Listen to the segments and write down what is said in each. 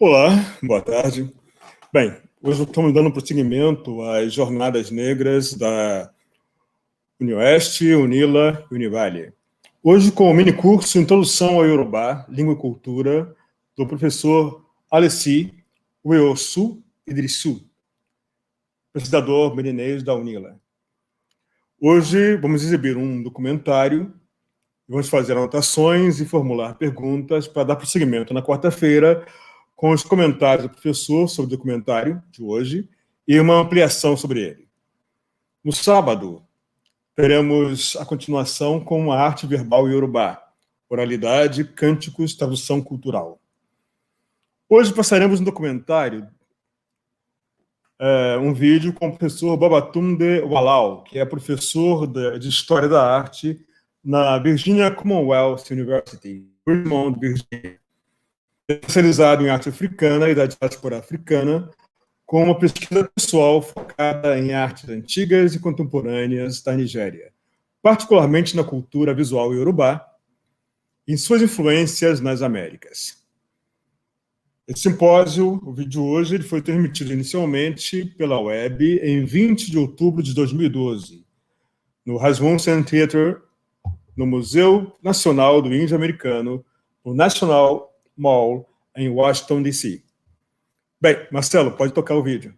Olá, boa tarde. Bem, hoje estamos dando prosseguimento às jornadas negras da Unioeste, Unila e Univale. Hoje com o minicurso Introdução ao Iorubá, Língua e Cultura, do professor Alesi, Ouessou, Idrissou, pesquisador beninês da Unila. Hoje vamos exibir um documentário, vamos fazer anotações e formular perguntas para dar prosseguimento na quarta-feira com os comentários do professor sobre o documentário de hoje e uma ampliação sobre ele. No sábado, teremos a continuação com a arte verbal iorubá, oralidade, cânticos, tradução cultural. Hoje passaremos no documentário um vídeo com o professor Babatunde Walau, que é professor de História da Arte na Virginia Commonwealth University, Richmond, Virginia. Especializado em arte africana e da diáspora africana, com uma pesquisa pessoal focada em artes antigas e contemporâneas da Nigéria, particularmente na cultura visual iorubá e em suas influências nas Américas. Esse simpósio, o vídeo de hoje, ele foi transmitido inicialmente pela web em 20 de outubro de 2012, no Rasmussen Theater, no Museu Nacional do Índio Americano, no National Mall, em Washington, D.C. Bem, Marcelo, pode tocar o vídeo.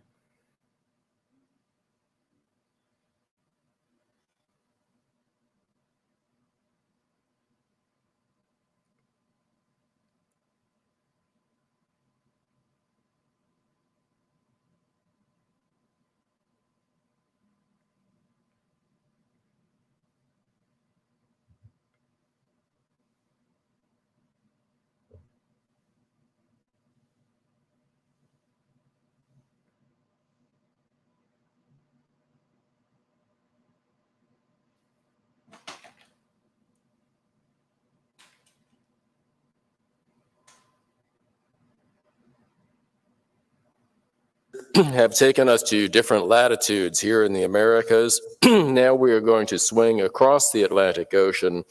Have taken us to different latitudes here in the Americas. Now we are going to swing across the Atlantic Ocean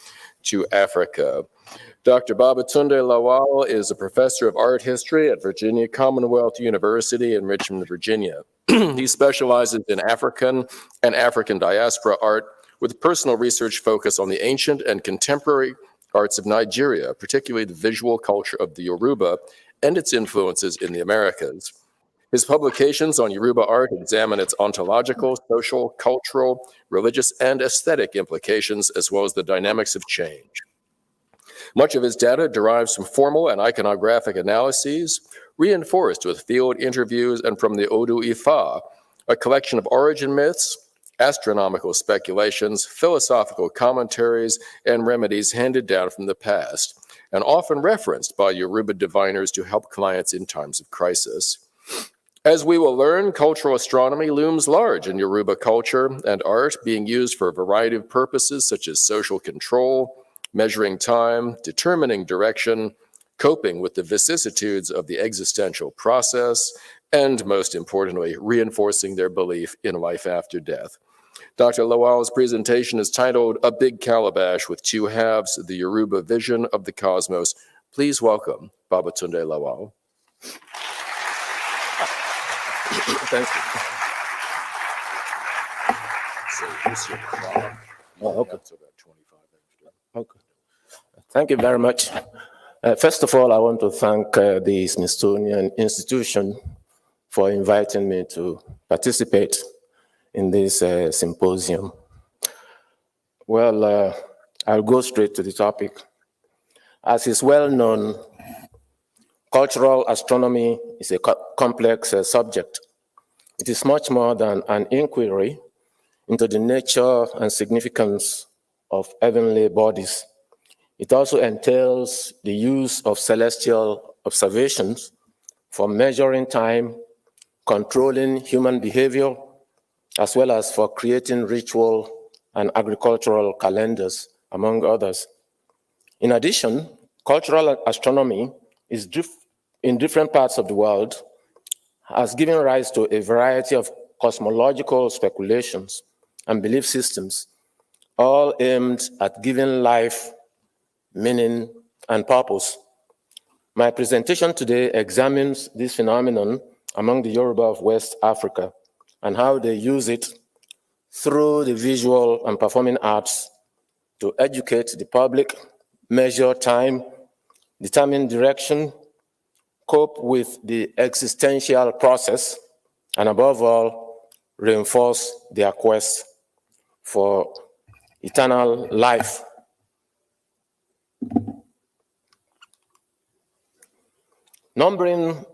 to Africa. Dr. Babatunde Lawal is a professor of art history at Virginia Commonwealth University in Richmond, Virginia. He specializes in African and African diaspora art with personal research focus on the ancient and contemporary arts of Nigeria, particularly the visual culture of the Yoruba and its influences in the Americas. His publications on Yoruba art examine its ontological, social, cultural, religious, and aesthetic implications, as well as the dynamics of change. Much of his data derives from formal and iconographic analyses, reinforced with field interviews and from the Odu Ifa, a collection of origin myths, astronomical speculations, philosophical commentaries, and remedies handed down from the past, and often referenced by Yoruba diviners to help clients in times of crisis. As we will learn, cultural astronomy looms large in Yoruba culture and art, being used for a variety of purposes such as social control, measuring time, determining direction, coping with the vicissitudes of the existential process, and most importantly, reinforcing their belief in life after death. Dr. Lawal's presentation is titled A Big Calabash with Two Halves, the Yoruba Vision of the Cosmos. Please welcome Babatunde Lawal. Thank you. So this your clock. Oh, okay. That's about 25 extra. Okay. Thank you very much. First of all, I want to thank the Smithsonian Institution for inviting me to participate in this symposium. Well, I'll go straight to the topic. As is well known, cultural astronomy is a complex subject. It is much more than an inquiry into the nature and significance of heavenly bodies. It also entails the use of celestial observations for measuring time, controlling human behavior, as well as for creating ritual and agricultural calendars, among others. In addition, cultural astronomy is in different parts of the world has given rise to a variety of cosmological speculations and belief systems, all aimed at giving life meaning and purpose. My presentation today examines this phenomenon among the Yoruba of West Africa and how they use it through the visual and performing arts to educate the public, measure time, determine direction, cope with the existential process, and above all, reinforce their quest for eternal life. Numbering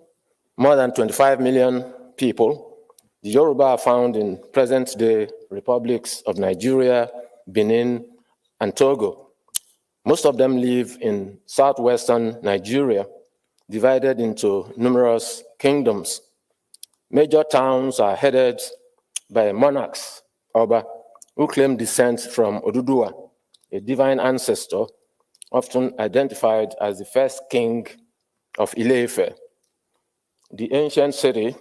more than 25 million people, the Yoruba are found in present-day republics of Nigeria, Benin, and Togo. Most of them live in southwestern Nigeria, divided into numerous kingdoms. Major towns are headed by monarchs, Oba, who claim descent from Oduduwa, a divine ancestor, often identified as the first king of Ile-Ife, the ancient city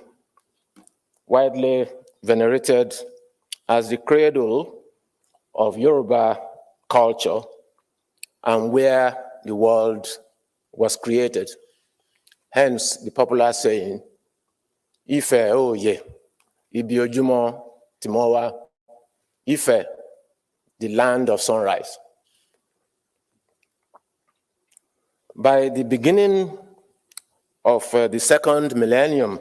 widely venerated as the cradle of Yoruba culture and where the world was created. Hence the popular saying, Ife oye, ibi ojumo timowa, Ife, the land of sunrise. By the beginning of the second millennium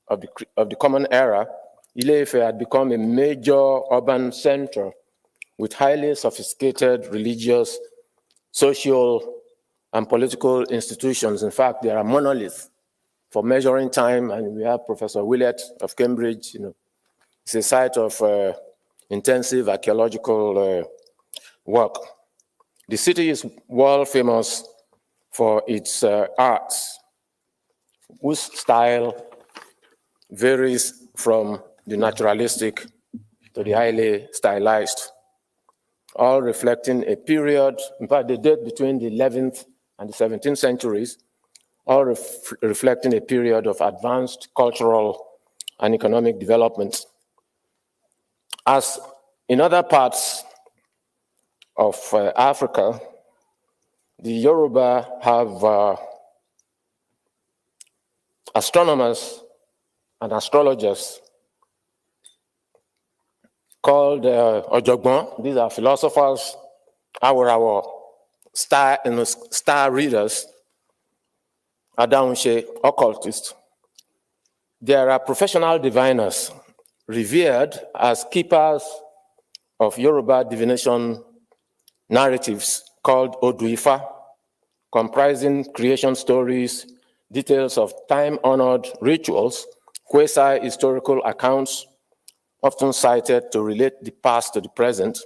of the Common Era, Ile-Ife had become a major urban center with highly sophisticated religious, social, and political institutions. In fact, there are monoliths for measuring time, and we have Professor Willett of Cambridge. It's a site of intensive archaeological work. The city is world famous for its arts, whose style varies from the naturalistic to the highly stylized, all reflecting a period, in fact, they date between the 11th and the 17th centuries, all reflecting a period of advanced cultural and economic development. As in other parts of Africa, the Yoruba have astronomers and astrologers called Ojogbon. These are philosophers, our star readers, Adaunse, occultists. There are professional diviners revered as keepers of Yoruba divination narratives called Oduifa, comprising creation stories, details of time-honored rituals, quasi-historical accounts, often cited to relate the past to the present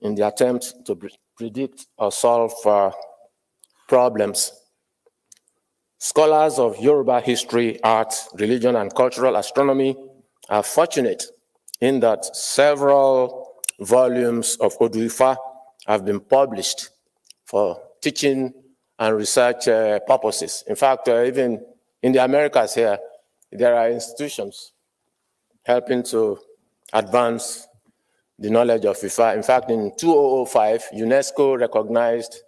in the attempt to predict or solve problems. Scholars of Yoruba history, art, religion, and cultural astronomy are fortunate in that several volumes of Oduifa have been published for teaching and research purposes. In fact, even in the Americas here, there are institutions helping to advance the knowledge of Ifa. In fact, in 2005, UNESCO recognized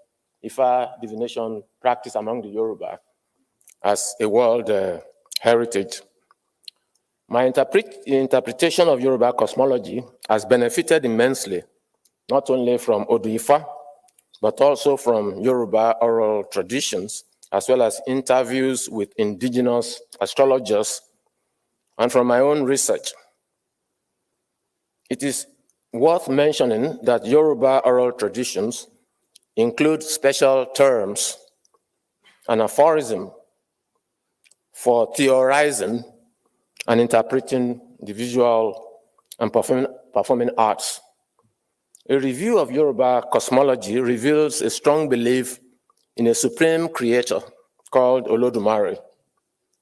Ifa divination practice among the Yoruba as a world heritage. My interpretation of Yoruba cosmology has benefited immensely, not only from Oduifa, but also from Yoruba oral traditions, as well as interviews with indigenous astrologers, and from my own research. It is worth mentioning that Yoruba oral traditions include special terms and aphorism for theorizing and interpreting the visual and performing arts. A review of Yoruba cosmology reveals a strong belief in a supreme creator called Olodumare,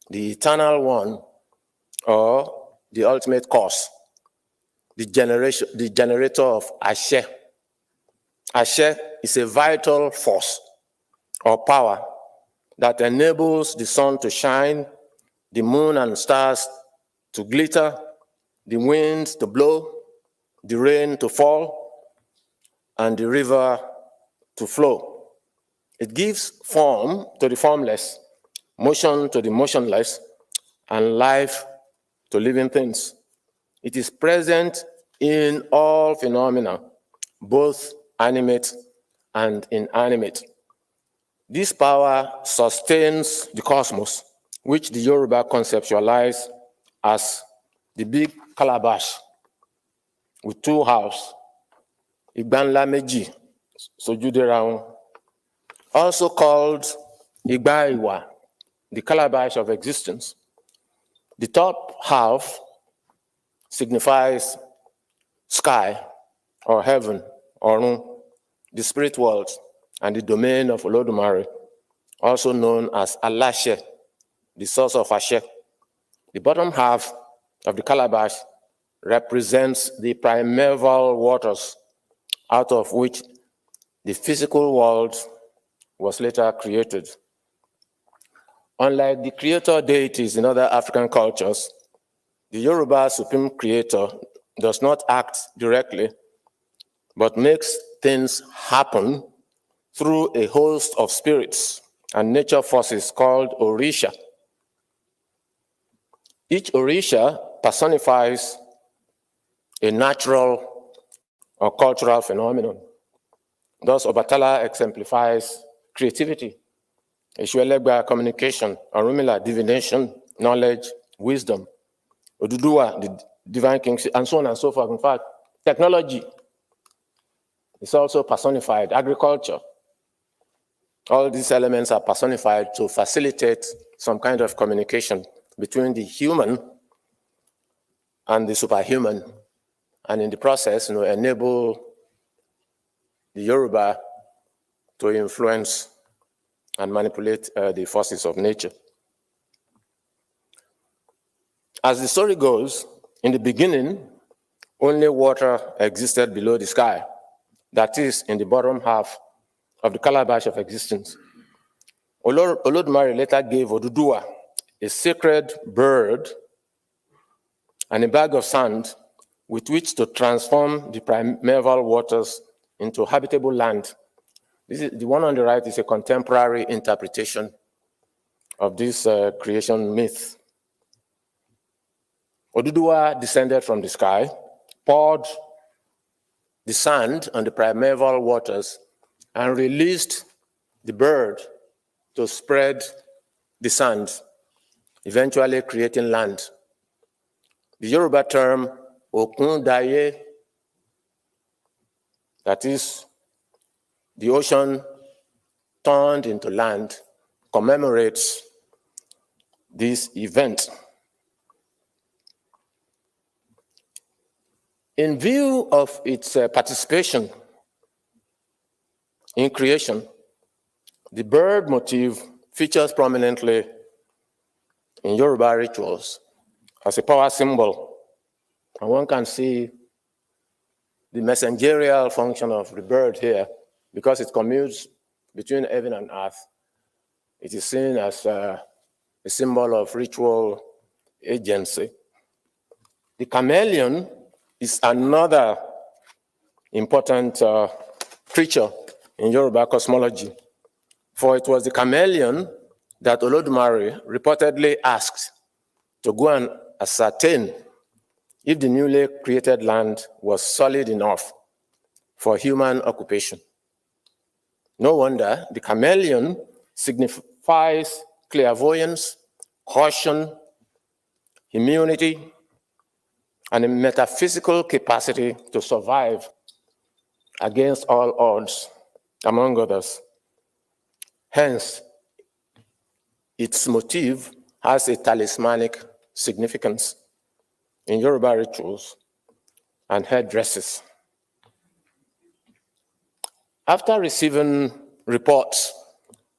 the eternal one, or the ultimate cause, the generator of Ashe. Ashe is a vital force or power that enables the sun to shine, the moon and stars to glitter, the winds to blow, the rain to fall, and the river to flow. It gives form to the formless, motion to the motionless, and life to living things. It is present in all phenomena, both animate and inanimate. This power sustains the cosmos, which the Yoruba conceptualize as the big calabash with two halves, Igbanla Meji, Sojuderaun, also called Igbaiwa, the calabash of existence. The top half signifies sky or heaven, Orun, the spirit world, and the domain of Olodumare, also known as Alashe, the source of Ashe. The bottom half of the calabash represents the primeval waters out of which the physical world was later created. Unlike the creator deities in other African cultures, the Yoruba supreme creator does not act directly, but makes things happen through a host of spirits and nature forces called Orisha. Each Orisha personifies a natural or cultural phenomenon. Thus, Obatala exemplifies creativity, Eshuelegba communication, Orunmila divination, knowledge, wisdom, Oduduwa the divine kingship, and so on and so forth. In fact, technology is also personified, agriculture. All these elements are personified to facilitate some kind of communication between the human and the superhuman, and in the process, enable the Yoruba to influence and manipulate the forces of nature. As the story goes, in the beginning, only water existed below the sky, that is, in the bottom half of the calabash of existence. Olodumare later gave Oduduwa a sacred bird and a bag of sand with which to transform the primeval waters into habitable land. The one on the right is a contemporary interpretation of this creation myth. Oduduwa descended from the sky, poured the sand on the primeval waters, and released the bird to spread the sand, eventually creating land. The Yoruba term Okundaye, that is, the ocean turned into land, commemorates this event. In view of its participation in creation, the bird motif features prominently in Yoruba rituals as a power symbol, and one can see the messengerial function of the bird here because it commutes between heaven and earth. It is seen as a symbol of ritual agency. The chameleon is another important creature in Yoruba cosmology, for it was the chameleon that Olodumare reportedly asked to go and ascertain if the newly created land was solid enough for human occupation. No wonder the chameleon signifies clairvoyance, caution, immunity, and a metaphysical capacity to survive against all odds, among others. Hence, its motif has a talismanic significance in Yoruba rituals and headdresses. After receiving reports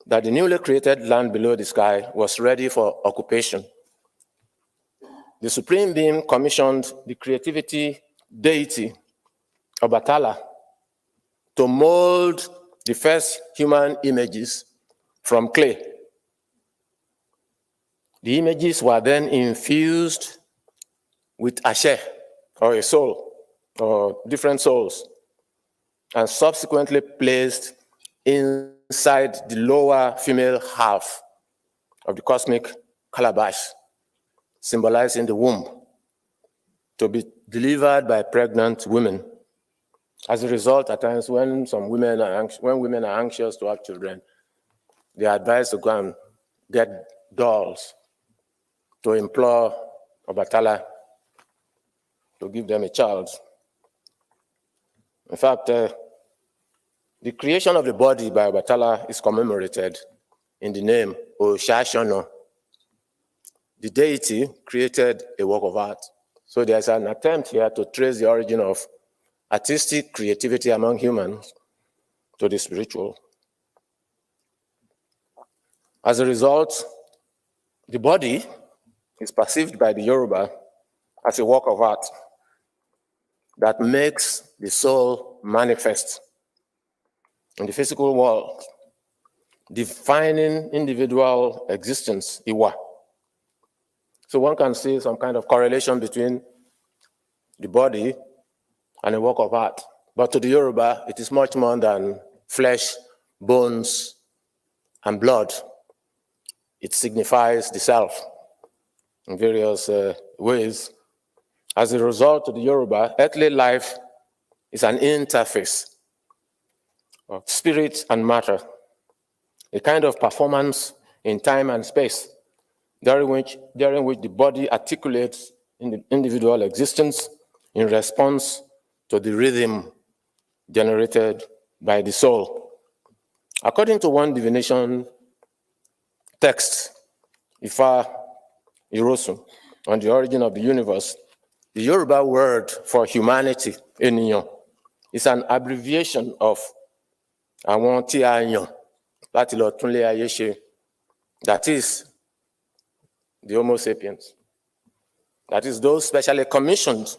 that the newly created land below the sky was ready for occupation, the Supreme Being commissioned the creativity deity Obatala to mold the first human images from clay. The images were then infused with ashe, or a soul, or different souls, and subsequently placed inside the lower female half of the cosmic calabash, symbolizing the womb, to be delivered by pregnant women. As a result, at times when women are anxious to have children, they are advised to go and get dolls to implore Obatala to give them a child. In fact, the creation of the body by Obatala is commemorated in the name Oshashono. The deity created a work of art. So there's an attempt here to trace the origin of artistic creativity among humans to the spiritual. As a result, the body is perceived by the Yoruba as a work of art that makes the soul manifest in the physical world, defining individual existence, Iwa. So one can see some kind of correlation between the body and a work of art. But to the Yoruba, it is much more than flesh, bones, and blood. It signifies the self in various ways. As a result, to the Yoruba, earthly life is an interface of spirit and matter, a kind of performance in time and space, during which the body articulates in the individual existence in response to the rhythm generated by the soul. According to one divination text, Ifa Irosun, on the origin of the universe, the Yoruba word for humanity, eniyan, is an abbreviation of àwọn tí a yàn láti lọ túnlé ayé ṣe, that is, the Homo sapiens. That is, those specially commissioned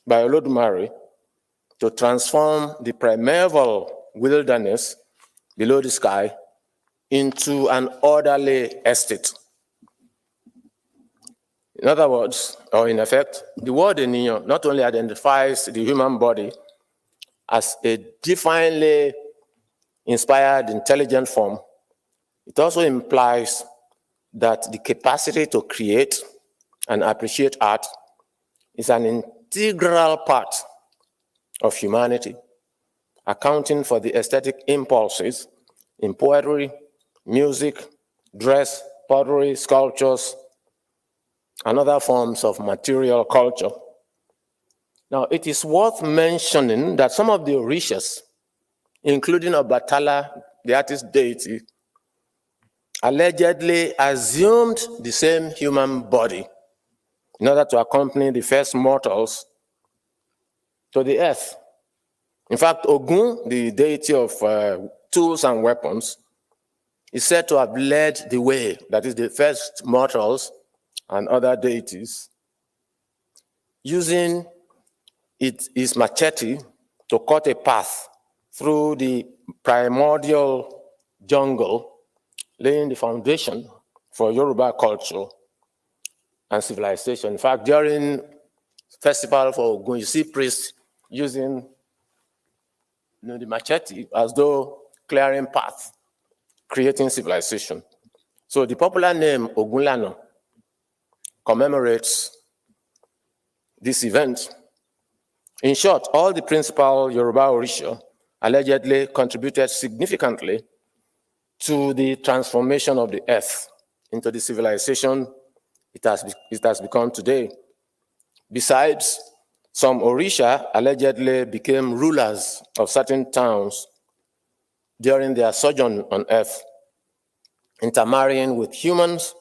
by Olodumare to transform the primeval wilderness below the sky into an orderly estate. In other words, or in effect, the word eniyan not only identifies the human body as a divinely inspired, intelligent form, it also implies that the capacity to create and appreciate art is an integral part of humanity, accounting for the aesthetic impulses in poetry, music, dress, pottery, sculptures, and other forms of material culture. Now, it is worth mentioning that some of the Orishas, including Obatala, the artist deity, allegedly assumed the same human body in order to accompany the first mortals to the earth. In fact, Ogun, the deity of tools and weapons, is said to have led the way, that is, the first mortals and other deities, using his machete to cut a path through the primordial jungle, laying the foundation for Yoruba culture and civilization. In fact, during festival for Ogun, you see priests using the machete as though clearing path, creating civilization. So the popular name Ogunlana commemorates this event. In short, all the principal Yoruba Orisha allegedly contributed significantly to the transformation of the earth into the civilization it has become today. Besides, some Orisha allegedly became rulers of certain towns during their sojourn on earth, intermarrying with humans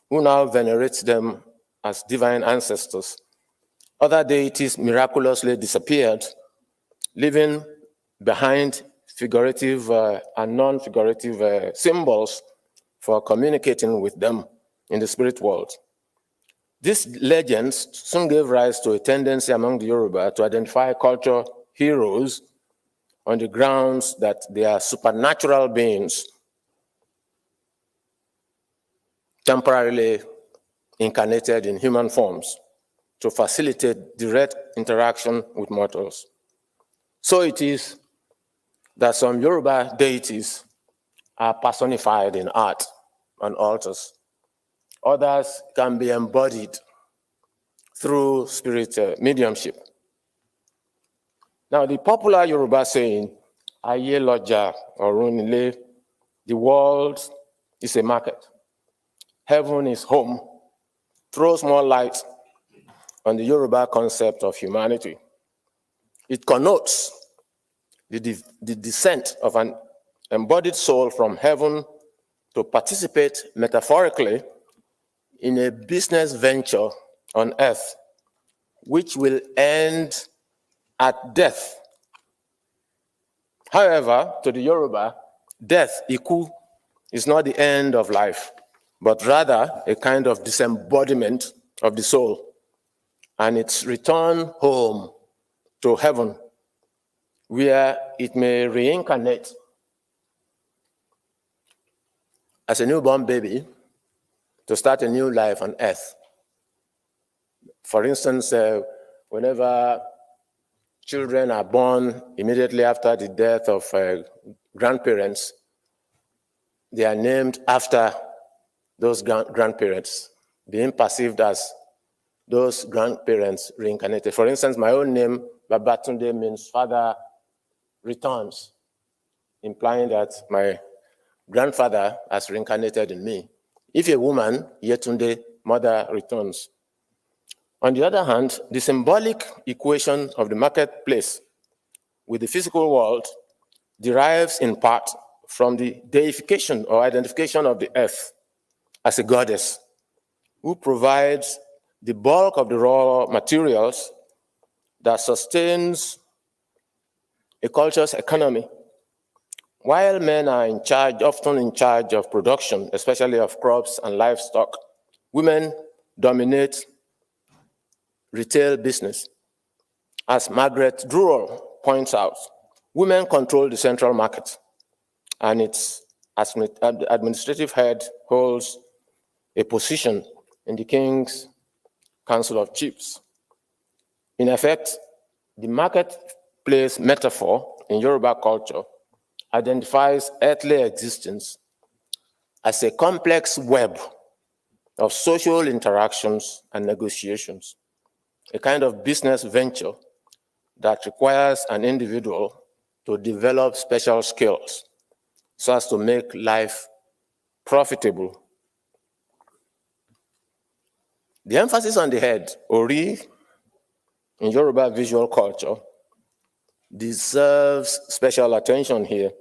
who now venerate them as divine ancestors. Other deities miraculously disappeared, leaving behind figurative and non-figurative symbols for communicating with them in the spirit world. These legends soon gave rise to a tendency among the Yoruba to identify culture heroes on the grounds that they are supernatural beings temporarily incarnated in human forms to facilitate direct interaction with mortals. So it is that some Yoruba deities are personified in art and altars. Others can be embodied through spirit mediumship. Now, the popular Yoruba saying, Aye Loja Orunile, the world is a market, heaven is home, throws more light on the Yoruba concept of humanity. It connotes the descent of an embodied soul from heaven to participate metaphorically in a business venture on earth, which will end at death. However, to the Yoruba, death, iku, is not the end of life, but rather a kind of disembodiment of the soul and its return home to heaven, where it may reincarnate as a newborn baby to start a new life on earth. For instance, whenever children are born immediately after the death of grandparents, they are named after those grandparents, being perceived as those grandparents reincarnated. For instance, my own name, Babatunde, means father returns, implying that my grandfather has reincarnated in me. If a woman, Yetunde, mother returns. On the other hand, the symbolic equation of the marketplace with the physical world derives in part from the deification or identification of the earth as a goddess who provides the bulk of the raw materials that sustains a culture's economy. While men are often in charge of production, especially of crops and livestock, women dominate retail business. As Margaret Drury points out, women control the central market, and its administrative head holds a position in the King's Council of Chiefs. In effect, the marketplace metaphor in Yoruba culture identifies earthly existence as a complex web of social interactions and negotiations, a kind of business venture that requires an individual to develop special skills so as to make life profitable. The emphasis on the head, Ori, in Yoruba visual culture, deserves special attention here.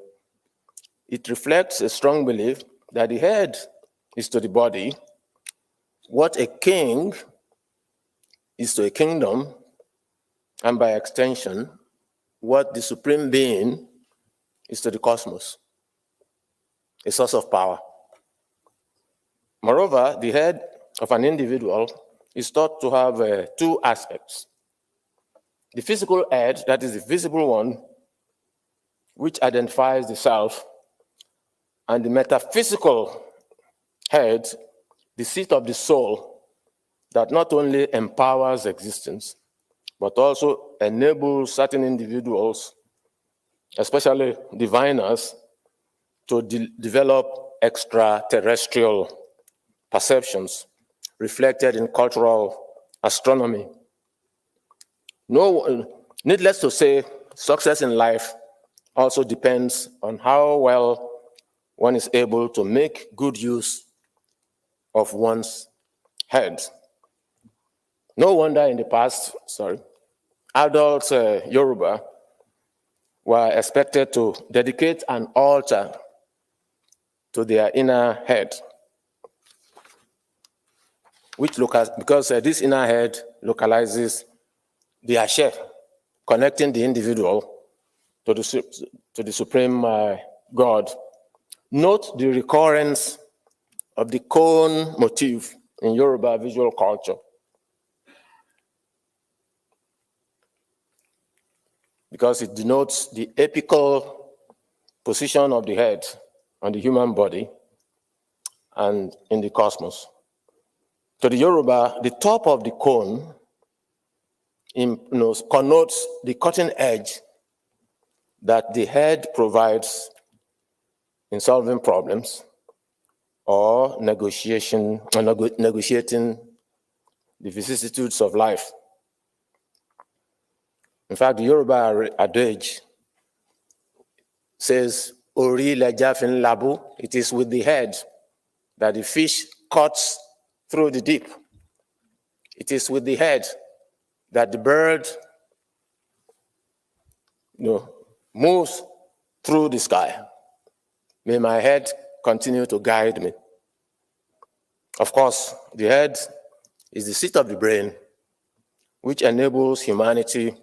It reflects a strong belief that the head is to the body what a king is to a kingdom, and by extension, what the supreme being is to the cosmos, a source of power. Moreover, the head of an individual is thought to have two aspects. The physical head, that is the visible one, which identifies the self, and the metaphysical head, the seat of the soul, that not only empowers existence, but also enables certain individuals, especially diviners, to develop extraterrestrial perceptions reflected in cultural astronomy. Needless to say, success in life also depends on how well one is able to make good use of one's head. No wonder in the past, adult Yoruba were expected to dedicate an altar to their inner head, because this inner head localizes the Ashe, connecting the individual to the supreme God. Note the recurrence of the cone motif in Yoruba visual culture, because it denotes the apical position of the head on the human body and in the cosmos. To the Yoruba, the top of the cone connotes the cutting edge that the head provides in solving problems or negotiating the vicissitudes of life. In fact, the Yoruba adage says, Ori leja fin labu, it is with the head that the fish cuts through the deep. It is with the head that the bird moves through the sky. May my head continue to guide me. Of course, the head is the seat of the brain, which enables humanity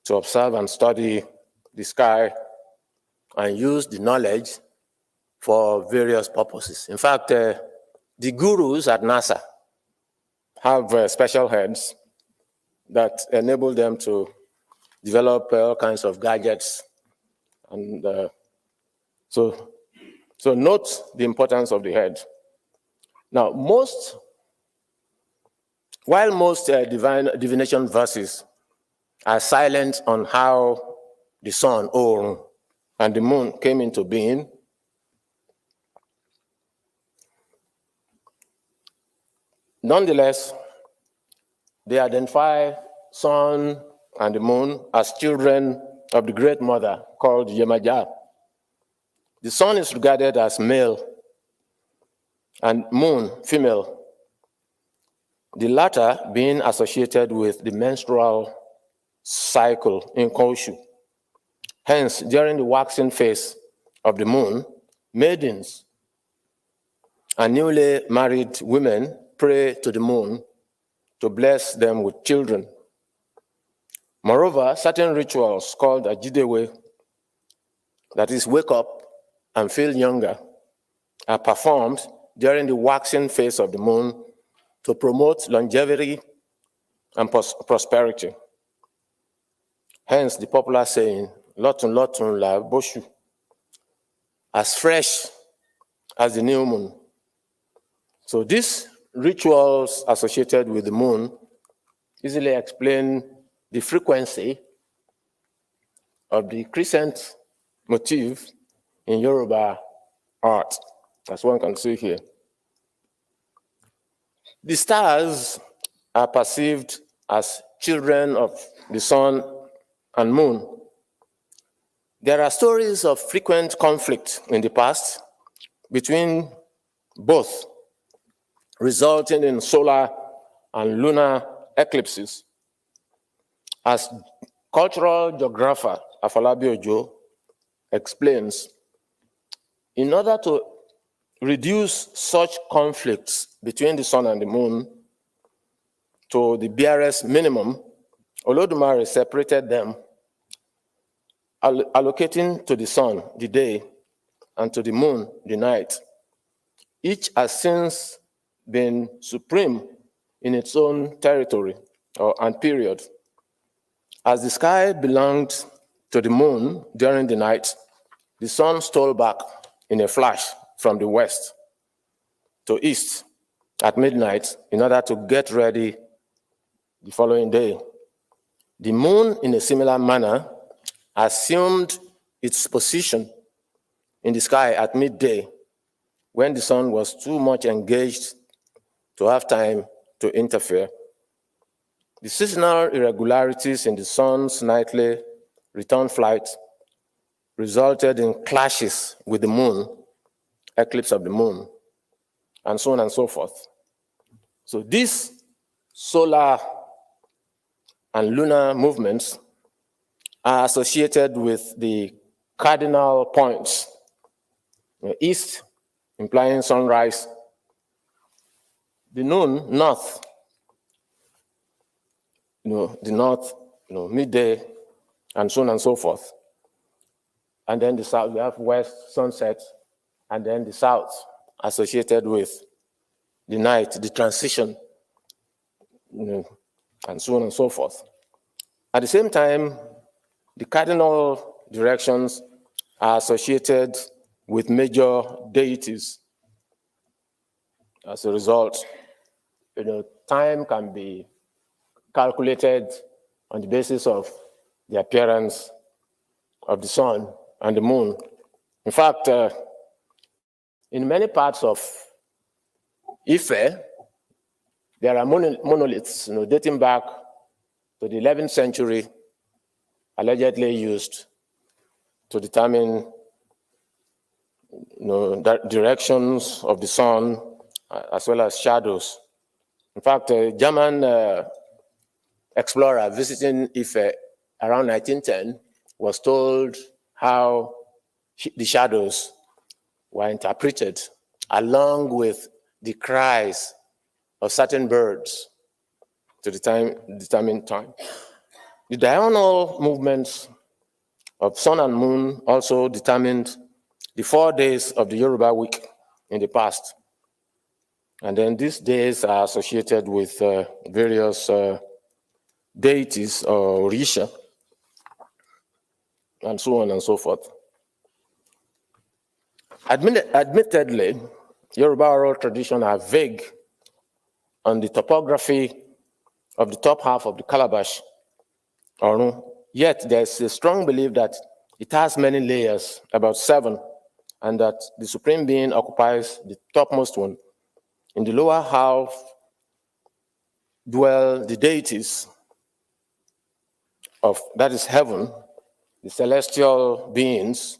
to observe and study the sky and use the knowledge for various purposes. In fact, the gurus at NASA have special heads that enable them to develop all kinds of gadgets. And so note the importance of the head. Now, while most divination verses are silent on how the sun, Orun, and the moon came into being, nonetheless, they identify sun and the moon as children of the great mother called Yemaja. The sun is regarded as male and moon female, the latter being associated with the menstrual cycle in Koshu. Hence, during the waxing phase of the moon, maidens and newly married women pray to the moon to bless them with children. Moreover, certain rituals called Ajidewe, that is, wake up and feel younger, are performed during the waxing phase of the moon to promote longevity and prosperity. Hence, the popular saying, Lotun Lotun La Boshu, as fresh as the new moon. So these rituals associated with the moon easily explain the frequency of the crescent motif in Yoruba art, as one can see here. The stars are perceived as children of the sun and moon. There are stories of frequent conflict in the past between both, resulting in solar and lunar eclipses. As cultural geographer Afolabi Ojo explains, in order to reduce such conflicts between the sun and the moon to the barest minimum, Olodumare separated them, allocating to the sun the day and to the moon the night. Each has since been supreme in its own territory and period. As the sky belonged to the moon during the night, the sun stole back in a flash from the west to east at midnight in order to get ready the following day. The moon, in a similar manner, assumed its position in the sky at midday when the sun was too much engaged to have time to interfere. The seasonal irregularities in the sun's nightly return flight resulted in clashes with the moon eclipse of the moon, and so on and so forth. So these solar and lunar movements are associated with the cardinal points. East implying sunrise, the noon, north, the north, midday, and so on and so forth. And then the south, we have west, sunset, and then the south associated with the night, the transition, and so on and so forth. At the same time, the cardinal directions are associated with major deities. As a result, time can be calculated on the basis of the appearance of the sun and the moon. In fact, in many parts of Ife, there are monoliths dating back to the 11th century, allegedly used to determine directions of the sun as well as shadows. In fact, a German explorer visiting Ife around 1910 was told how the shadows were interpreted along with the cries of certain birds to determine time. The diurnal movements of sun and moon also determined the 4 days of the Yoruba week in the past. And then these days are associated with various deities or Orisha, and so on and so forth. Admittedly, Yoruba oral traditions are vague on the topography of the top half of the calabash, yet there's a strong belief that it has many layers, about 7, and that the Supreme Being occupies the topmost one. In the lower half dwell the deities of, that is heaven, the celestial beings,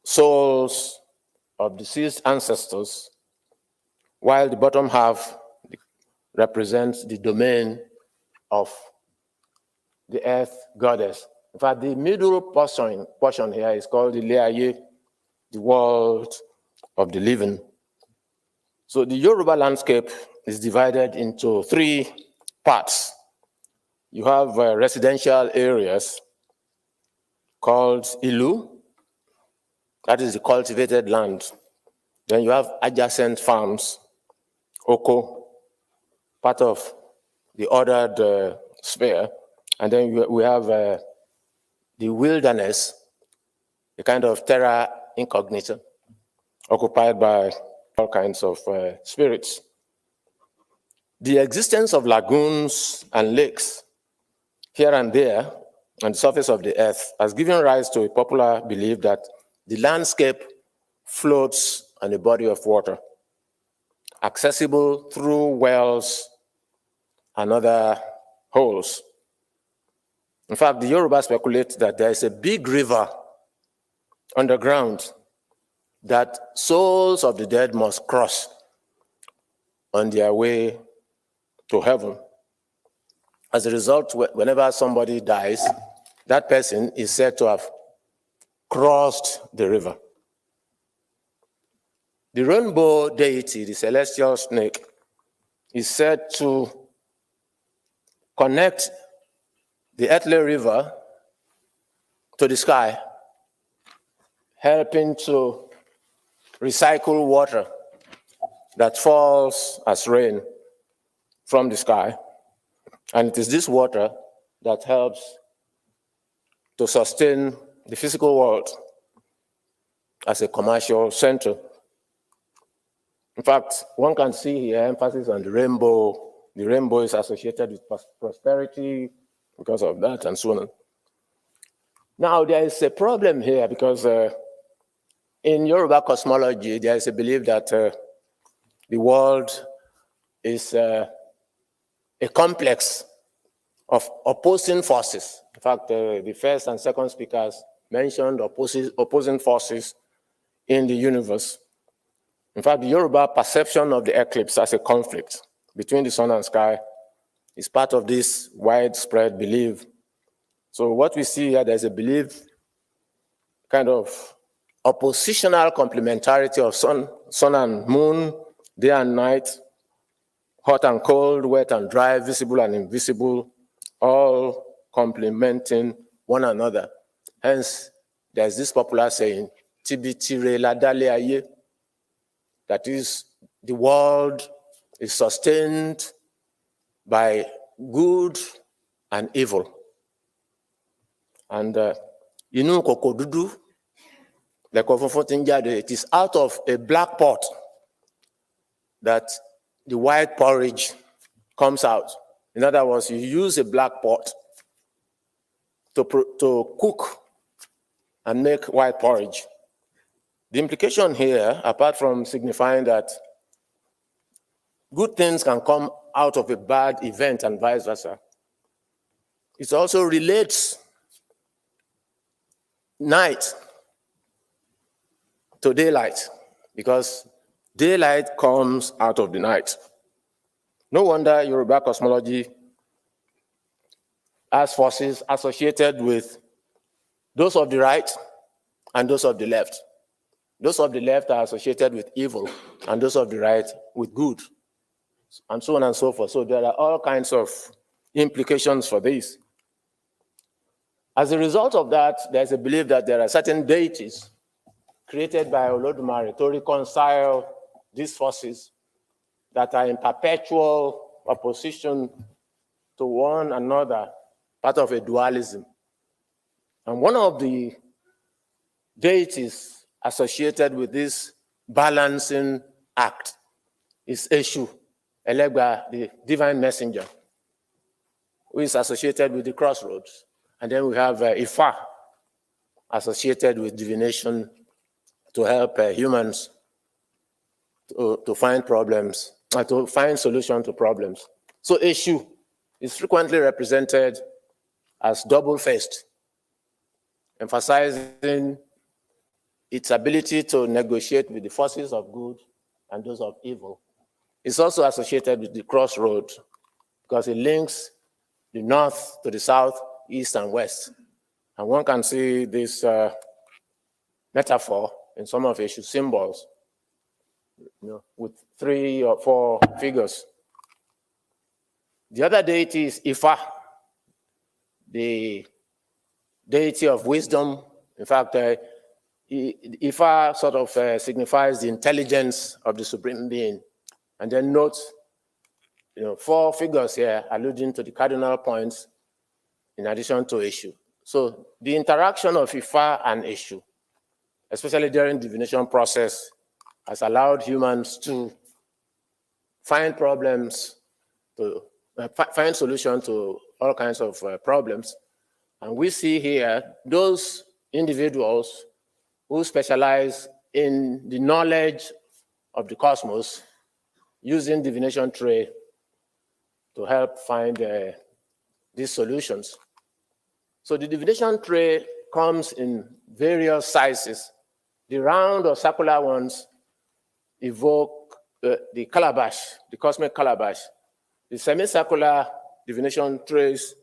souls of deceased ancestors, while the bottom half represents the domain of the earth goddess. In fact, the middle portion here is called the Leaye, the world of the living. So the Yoruba landscape is divided into 3 parts. You have residential areas called Ilu, that is the cultivated land. Then you have adjacent farms, Oko, part of the ordered sphere. And then we have the wilderness, a kind of terra incognita, occupied by all kinds of spirits. The existence of lagoons and lakes here and there on the surface of the earth has given rise to a popular belief that the landscape floats on a body of water, accessible through wells and other holes. In fact, the Yoruba speculate that there is a big river underground that souls of the dead must cross on their way to heaven. As a result, whenever somebody dies, that person is said to have crossed the river. The rainbow deity, the celestial snake, is said to connect the earthly river to the sky, helping to recycle water that falls as rain from the sky. And it is this water that helps to sustain the physical world as a commercial center. In fact, one can see here emphasis on the rainbow. The rainbow is associated with prosperity because of that and so on. Now, there is a problem here because in Yoruba cosmology, there is a belief that the world is a complex of opposing forces. In fact, the first and second speakers mentioned opposing forces in the universe. In fact, the Yoruba perception of the eclipse as a conflict between the sun and sky is part of this widespread belief. So what we see here, there's a belief, kind of oppositional complementarity of sun and moon, day and night, hot and cold, wet and dry, visible and invisible, all complementing one another. Hence, there's this popular saying, "Tibitire la dale aye," that is, the world is sustained by good and evil. And inu koko dudu, it is out of a black pot that the white porridge comes out. In other words, you use a black pot to cook and make white porridge. The implication here, apart from signifying that good things can come out of a bad event and vice versa, it also relates night to daylight, because daylight comes out of the night. No wonder Yoruba cosmology has forces associated with those of the right and those of the left. Those of the left are associated with evil, and those of the right with good, and so on and so forth. So there are all kinds of implications for this. As a result of that, there's a belief that there are certain deities created by Olodumare to reconcile these forces that are in perpetual opposition to one another, part of a dualism. And one of the deities associated with this balancing act is Eshu, Elegba, the divine messenger, who is associated with the crossroads. And then we have Ifa, associated with divination to help humans to find problems, to find solutions to problems. So Eshu is frequently represented as double-faced, emphasizing its ability to negotiate with the forces of good and those of evil. It's also associated with the crossroad because it links the north to the south, east and west. And one can see this metaphor in some of Eshu's symbols, with 3 or 4 figures. The other deity is Ifa, the deity of wisdom. In fact, Ifa sort of signifies the intelligence of the Supreme Being. And then note, 4 figures here alluding to the cardinal points in addition to Eshu. So the interaction of Ifa and Eshu, especially during the divination process, has allowed humans to find problems, to find solutions to all kinds of problems. And we see here those individuals who specialize in the knowledge of the cosmos using divination tree to help find these solutions. So the divination tree comes in various sizes. The round or circular ones evoke the calabash, the cosmic calabash. The semicircular divination trays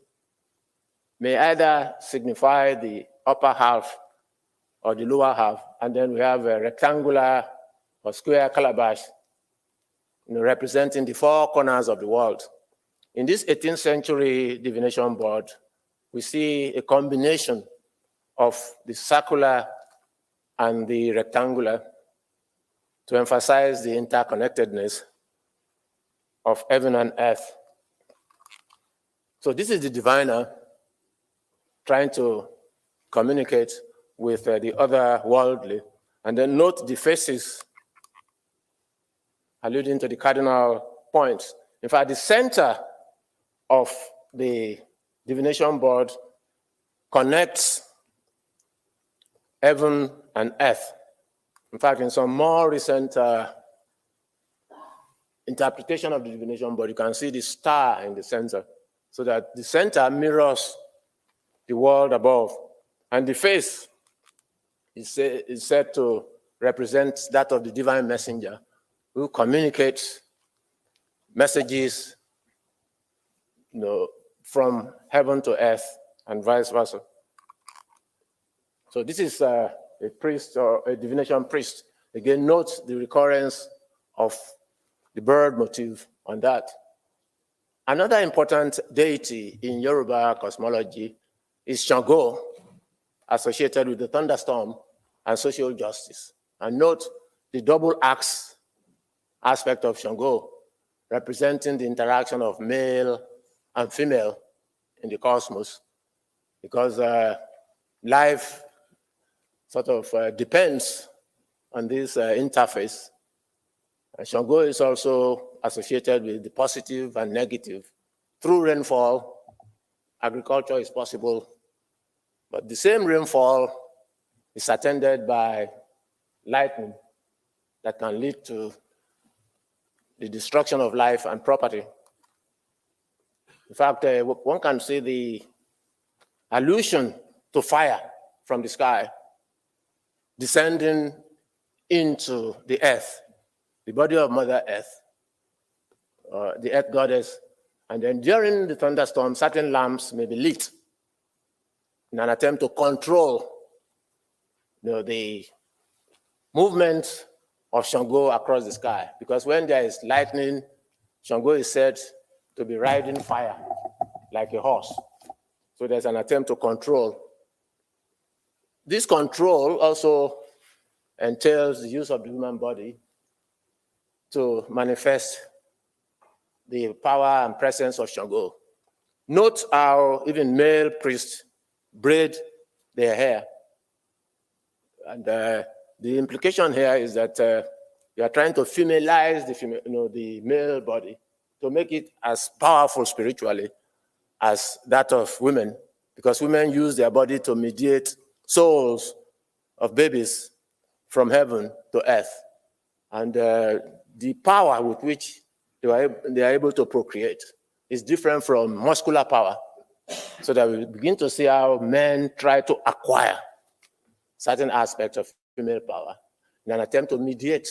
may either signify the upper half or the lower half, and then we have a rectangular or square calabash representing the 4 corners of the world. In this 18th century divination board, we see a combination of the circular and the rectangular to emphasize the interconnectedness of heaven and earth. So this is the diviner trying to communicate with the other worldly. And then note the faces alluding to the cardinal points. In fact, the center of the divination board connects heaven and earth. In fact, in some more recent interpretation of the divination board, you can see the star in the center, so that the center mirrors the world above. And the face is said to represents that of the divine messenger who communicates messages, from heaven to earth and vice versa. So this is a priest or a divination priest. Again, note the recurrence of the bird motif on that. Another important deity in Yoruba cosmology is Shango, associated with the thunderstorm and social justice. And note the double axe aspect of Shango, representing the interaction of male and female in the cosmos, because life sort of depends on this interface. And Shango is also associated with the positive and negative. Through rainfall, agriculture is possible, but the same rainfall is attended by lightning that can lead to the destruction of life and property. In fact, one can see the allusion to fire from the sky descending into the earth, the body of Mother Earth, the earth goddess. And then during the thunderstorm, certain lamps may be lit in an attempt to control the movement of Shango across the sky. Because when there is lightning, Shango is said to be riding fire like a horse. So there's an attempt to control. This control also entails the use of the human body to manifest the power and presence of Shango. Note how even male priests braid their hair. And the implication here is that you are trying to femalize the male body to make it as powerful spiritually as that of women, because women use their body to mediate souls of babies from heaven to earth. And the power with which they are able to procreate is different from muscular power. So that we begin to see how men try to acquire certain aspects of female power in an attempt to mediate,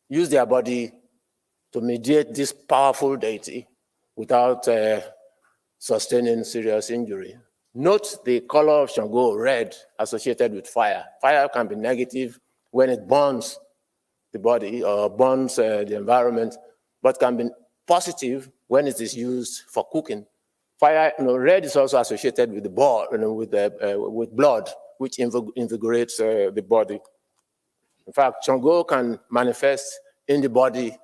use their body to mediate this powerful deity without sustaining serious injury. Note the color of Shango, red, associated with fire. Fire can be negative when it burns the body or burns the environment, but can be positive when it is used for cooking. Fire, red is also associated with the blood, with blood, which invigorates the body. In fact, Shango can manifest in the body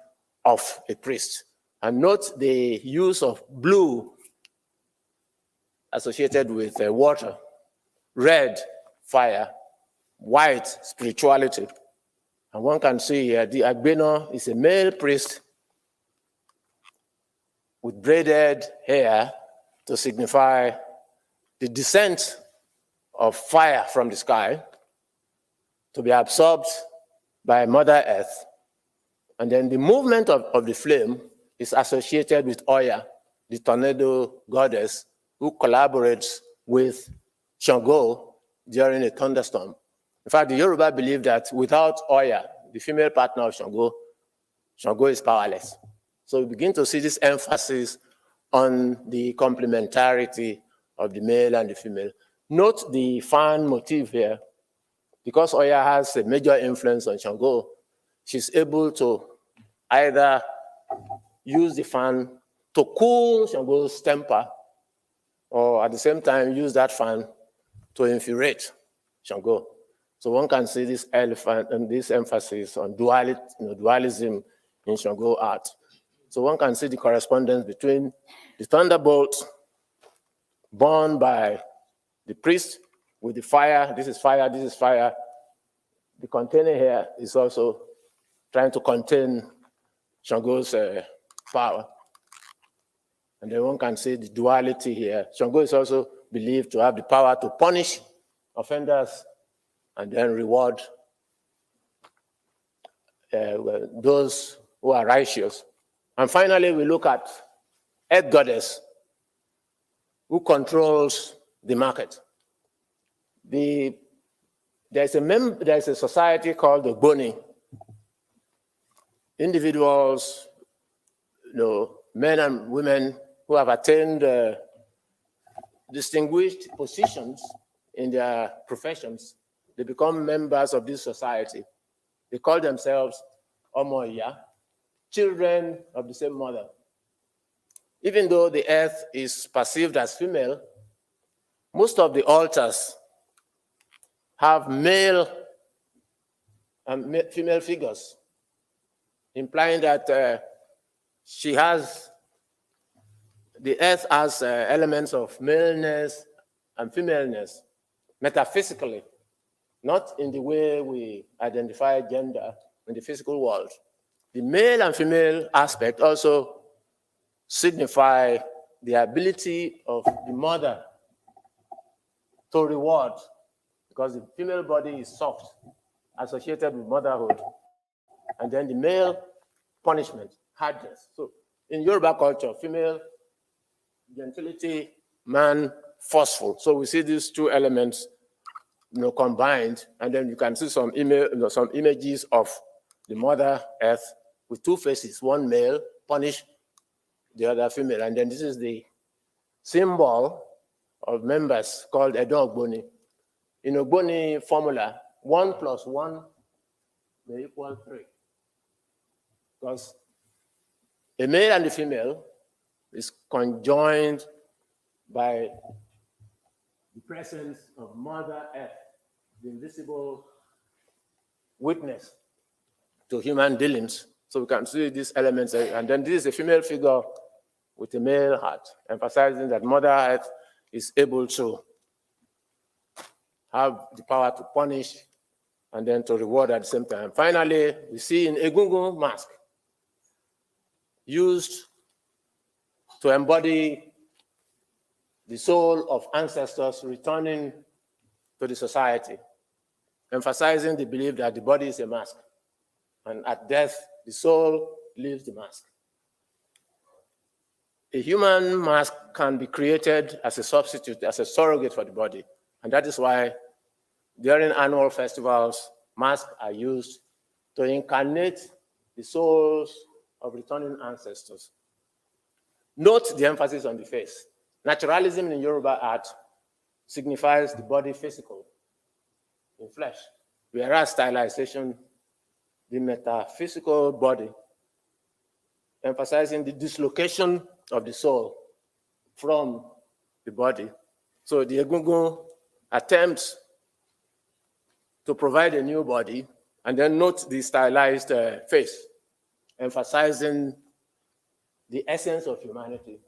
of a priest. And note the use of blue associated with water, red, fire, white, spirituality. And one can see here the Agbeno is a male priest with braided hair to signify the descent of fire from the sky to be absorbed by Mother Earth. And then the movement of the flame is associated with Oya, the tornado goddess, who collaborates with Shango during a thunderstorm. In fact, the Yoruba believe that without Oya, the female partner of Shango, Shango is powerless. So we begin to see this emphasis on the complementarity of the male and the female. Note the fan motif here. Because Oya has a major influence on Shango, she's able to either use the fan to cool Shango's temper, or at the same time use that fan to infuriate Shango. So one can see this elephant and this emphasis on dualism in Shango art. So one can see the correspondence between the thunderbolt born by the priest with the fire. This is fire, this is fire. The container here is also trying to contain Shango's power. And then one can see the duality here. Shango is also believed to have the power to punish offenders and then reward those who are righteous. And finally, we look at Earth Goddess, who controls the market. The there's a society called the Boni. Individuals, men and women who have attained distinguished positions in their professions, they become members of this society. They call themselves Omoya, children of the same mother. Even though the earth is perceived as female, most of the altars have male and female figures, implying that the earth has elements of maleness and femaleness, metaphysically, not in the way we identify gender in the physical world. The male and female aspect also signify the ability of the mother to reward, because the female body is soft, associated with motherhood, and then the male punishment, hardness. So in Yoruba culture, female gentility, man forceful. So we see these two elements combined, and then you can see some images of the mother earth with two faces, one male punish the other female, and then this is the symbol of members called Edon Ogboni. In Ogboni formula, 1 + 1 may equal 3, because a male and a female is conjoined by the presence of Mother Earth, the invisible witness to human dealings. So we can see these elements, and then this is a female figure with a male heart, emphasizing that Mother Earth is able to have the power to punish and then to reward at the same time. Finally, we see in Egungun mask, used to embody the soul of ancestors returning to the society, emphasizing the belief that the body is a mask, and at death, the soul leaves the mask. A human mask can be created as a substitute, as a surrogate for the body, and that is why during annual festivals, masks are used to incarnate the souls of returning ancestors. Note the emphasis on the face. Naturalism in Yoruba art signifies the body physical, in flesh, whereas stylization, the metaphysical body, emphasizing the dislocation of the soul from the body. So the Egungun attempts to provide a new body, and then note the stylized face, emphasizing the essence of humanity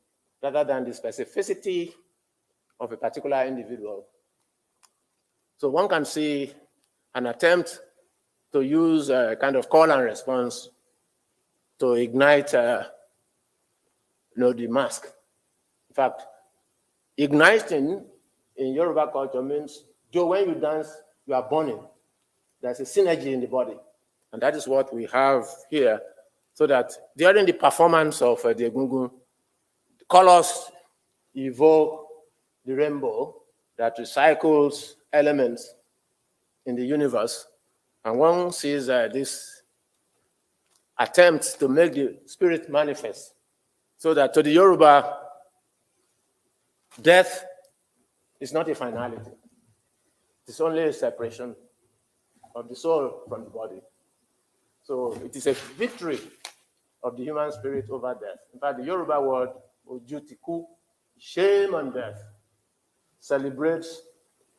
rather than the specificity of a particular individual. So one can see an attempt to use a kind of call and response to ignite the mask. In fact, igniting in Yoruba culture means, when you dance, you are burning. There's a synergy in the body. And that is what we have here, so that during the performance of the Egungun, the colors evoke the rainbow that recycles elements in the universe. And one sees this attempt to make the spirit manifest, so that to the Yoruba, death is not a finality. It's only a separation of the soul from the body. So it is a victory of the human spirit over death. In fact, the Yoruba word, Ojutiku, shame on death, celebrates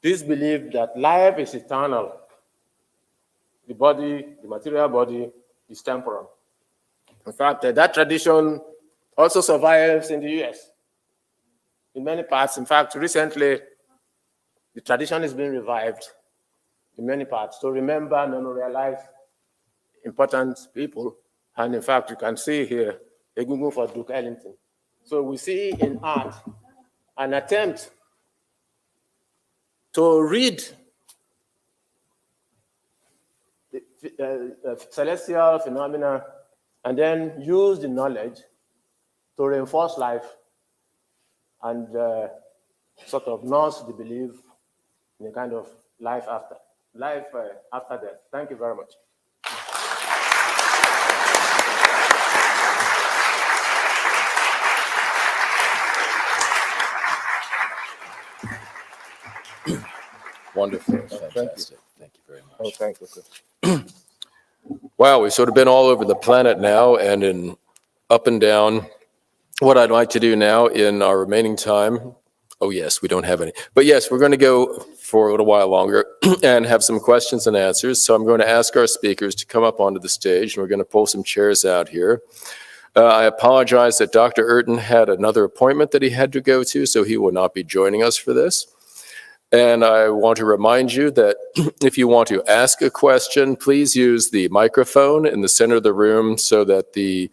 this belief that life is eternal. The body, the material body, is temporal. In fact, that tradition also survives in the US. In many parts, in fact, recently, the tradition is being revived in many parts to remember, memorialize important people. And in fact, you can see here, Egungun for Duke Ellington. So we see in art an attempt to read the celestial phenomena and then use the knowledge to reinforce life and sort of nurse the belief in a kind of life after. life after death. Thank you very much. Wonderful. Fantastic. Thank you very much. Oh, thank you. Wow, we've sort of been all over the planet now and in up and down. What I'd like to do now in our remaining time, oh yes, we don't have any, but yes, we're going to go for a little while longer and have some questions and answers. So I'm going to ask our speakers to come up onto the stage, and we're going to pull some chairs out here. I apologize that Dr. Urton had another appointment that he had to go to, so he will not be joining us for this. And I want to remind you that if you want to ask a question, please use the microphone in the center of the room so that the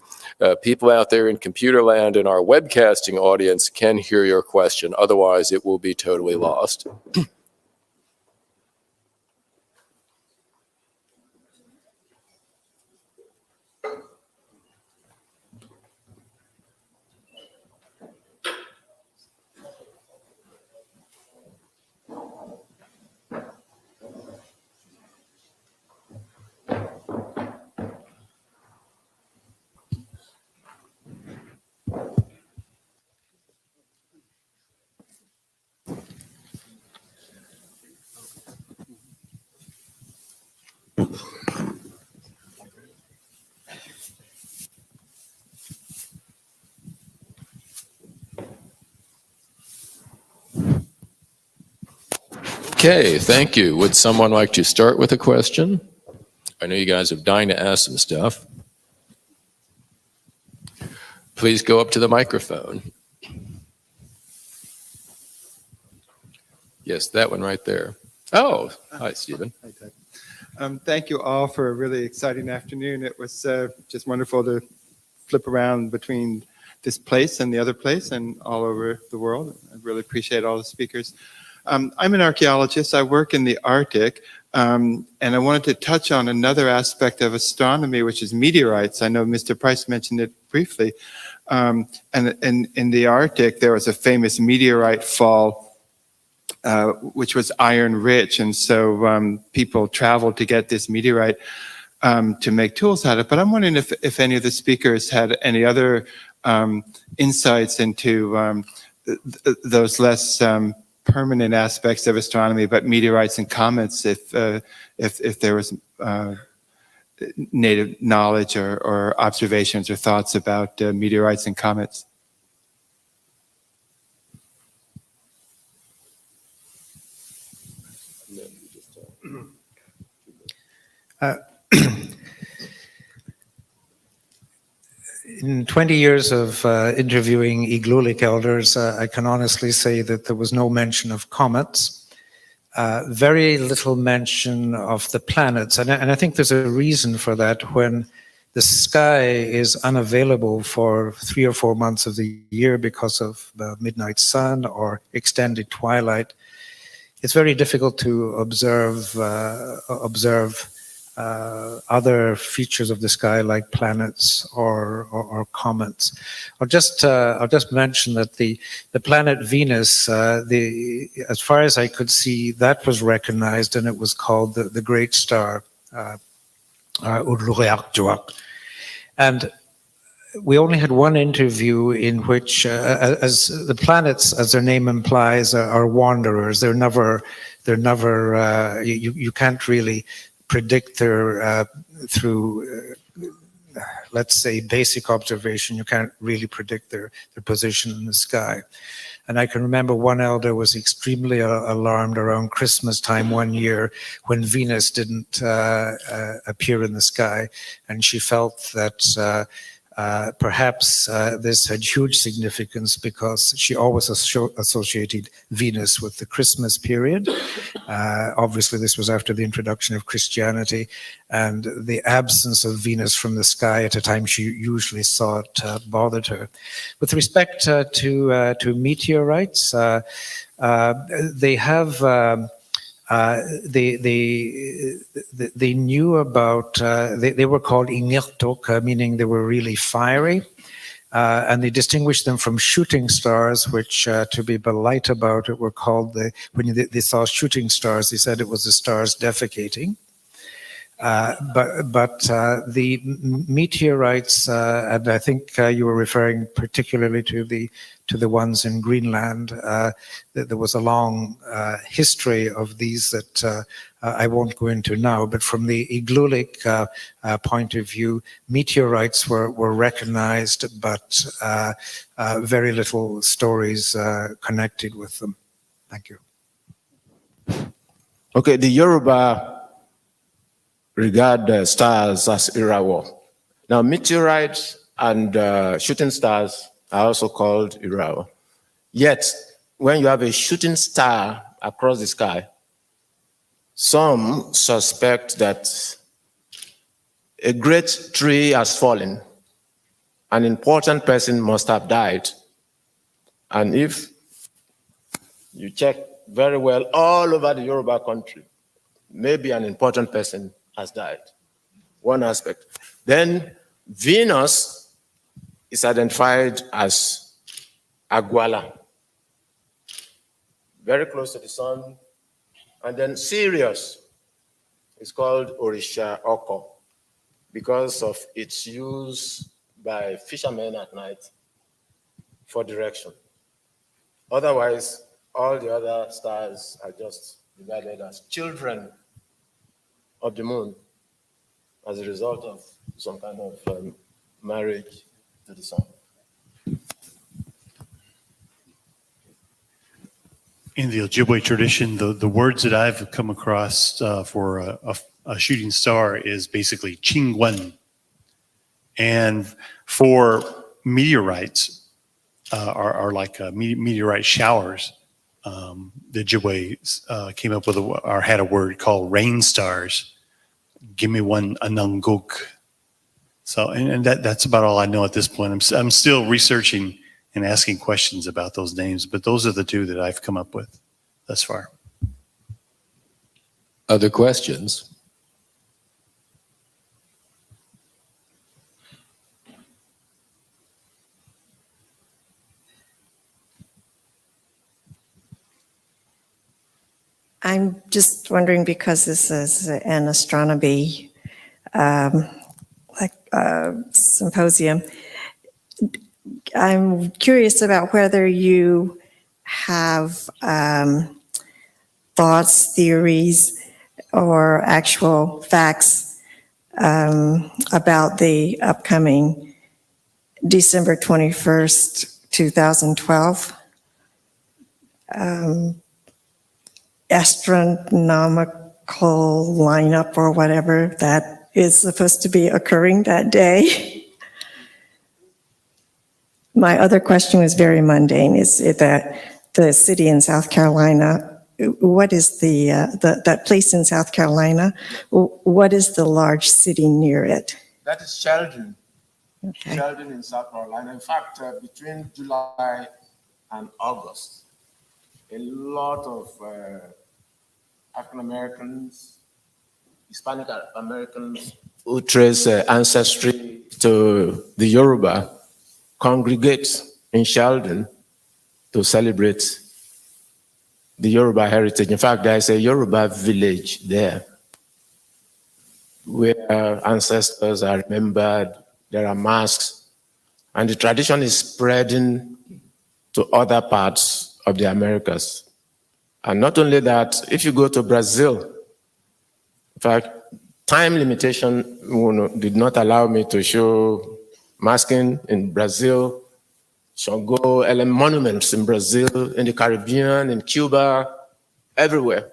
people out there in computer land and our webcasting audience can hear your question. Otherwise, it will be totally lost. Okay, thank you. Would someone like to start with a question? I know you guys are dying to ask some stuff. Please go up to the microphone. Yes, that one right there. Oh, hi, Stephen. Hi, Ted. Thank you all for a really exciting afternoon. It was just wonderful to flip around between this place and the other place and all over the world. I really appreciate all the speakers. I'm an archaeologist. I work in the Arctic, and I wanted to touch on another aspect of astronomy, which is meteorites. I know Mr. Price mentioned it briefly. And in the Arctic, there was a famous meteorite fall, which was iron rich. And so people traveled to get this meteorite to make tools out of it. But I'm wondering if any of the speakers had any other insights into those less permanent aspects of astronomy, but meteorites and comets, if there was native knowledge or observations or thoughts about meteorites and comets. In 20 years of interviewing Iglulik elders, I can honestly say that there was no mention of comets, very little mention of the planets. And I think there's a reason for that. When the sky is unavailable for 3 or 4 months of the year because of the midnight sun or extended twilight, it's very difficult to observe other features of the sky like planets or comets. I'll just mention that the planet Venus, as far as I could see, that was recognized, and it was called the Great Star, and we only had one interview in which, as the planets, as their name implies, are wanderers. They're never. You can't really predict their through, let's say, basic observation. You can't really predict their position in the sky. And I can remember one elder was extremely alarmed around Christmas time one year when Venus didn't appear in the sky, and she felt that perhaps this had huge significance because she always associated Venus with the Christmas period. Obviously, this was after the introduction of Christianity, and the absence of Venus from the sky at a time she usually saw it bothered her. With respect to meteorites, they have. They knew about, they were called inirtok, meaning they were really fiery. And they distinguished them from shooting stars, which, to be polite about it, were called when they saw shooting stars, they said it was the stars defecating. But the meteorites, and I think you were referring particularly to the ones in Greenland. There was a long history of these that I won't go into now. But from the Iglulik point of view, meteorites were recognized, but very little stories connected with them. Thank you. Okay, the Yoruba regard the stars as Irawo. Now, meteorites and shooting stars are also called Irawo. Yet, when you have a shooting star across the sky, some suspect that a great tree has fallen. An important person must have died. And if you check very well all over the Yoruba country, maybe an important person has died. One aspect. Then Venus is identified as Aguala, very close to the sun. And then Sirius is called Orisha Oko because of its use by fishermen at night for direction. Otherwise, all the other stars are just regarded as children of the moon as a result of some kind of marriage to the sun. In the Ojibwe tradition, the words that I've come across for a shooting star is basically Chingwen. And for meteorites, are like meteorite showers. The Ojibwe came up with or had a word called rain stars. Give me one Anunguk. So, and that's about all I know at this point. I'm still researching and asking questions about those names, but those are the two that I've come up with thus far. Other questions? I'm just wondering, because this is an astronomy symposium, I'm curious about whether you have thoughts, theories, or actual facts about the upcoming December 21st, 2012 astronomical lineup or whatever that is supposed to be occurring that day. My other question was very mundane. Is it that the city in South Carolina, what is that place in South Carolina, what is the large city near it? That is Sheldon. Okay. Sheldon in South Carolina. In fact, between July and August, a lot of African Americans, Hispanic Americans who trace ancestry to the Yoruba congregate in Sheldon to celebrate the Yoruba heritage. In fact, there is a Yoruba village there where ancestors are remembered, there are masks, and the tradition is spreading to other parts of the Americas. And not only that, if you go to Brazil, in fact, time limitation did not allow me to show masking in Brazil, Shango, monuments in Brazil, in the Caribbean, in Cuba, everywhere.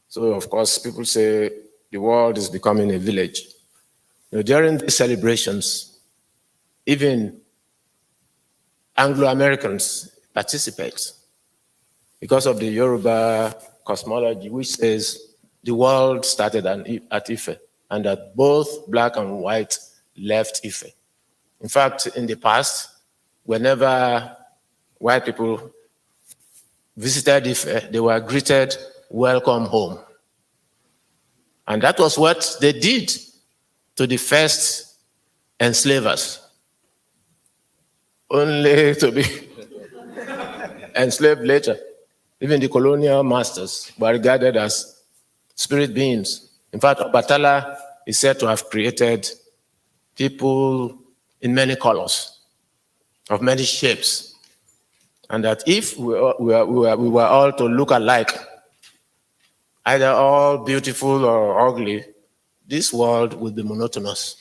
So, of course, people say the world is becoming a village. During these celebrations, even Anglo-Americans participate because of the Yoruba cosmology, which says the world started at Ife, and that both black and white left Ife. In fact, in the past, whenever white people visited Ife, they were greeted, "Welcome home." And that was what they did to the first enslavers. only to be enslaved later. Even the colonial masters were regarded as spirit beings. In fact, Obatala is said to have created people in many colors, of many shapes. And that if we were all to look alike, either all beautiful or ugly, this world would be monotonous.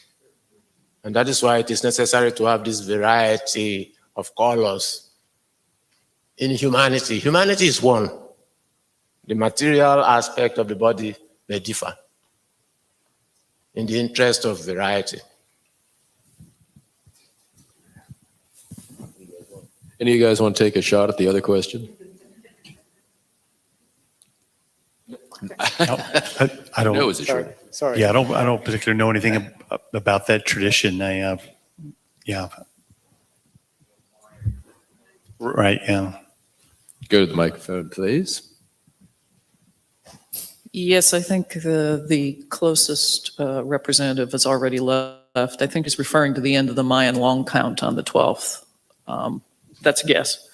And that is why it is necessary to have this variety of colors in humanity. Humanity is one. The material aspect of the body may differ in the interest of variety. Any of you guys want to take a shot at the other question? I don't. No, it was a short. Sorry. Yeah, I don't particularly know anything about that tradition. Yeah. Right. Yeah. Go to the microphone, please. Yes, I think the closest representative has already left. I think he's referring to the end of the Mayan long count on the 12th. That's a guess.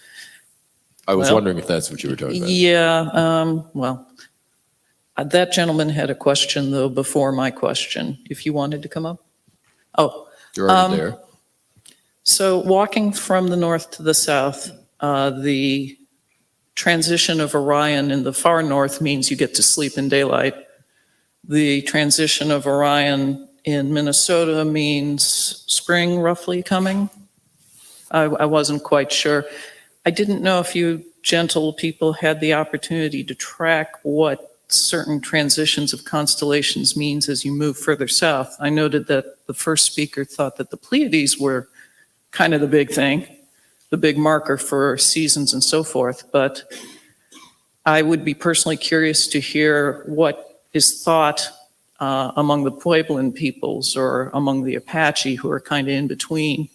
I was Well, wondering if that's what you were talking about. Yeah, well, that gentleman had a question, though, before my question, if you wanted to come up. Oh, You're already there. so walking from the north to the south, the transition of Orion in the far north means you get to sleep in daylight. The transition of Orion in Minnesota means spring roughly coming. I wasn't quite sure. I didn't know if you gentle people had the opportunity to track what certain transitions of constellations means as you move further south. I noted that the first speaker thought that the Pleiades were kind of the big thing, the big marker for seasons and so forth, but I would be personally curious to hear what is thought among the Puebloan peoples or among the Apache, who are kind of in between,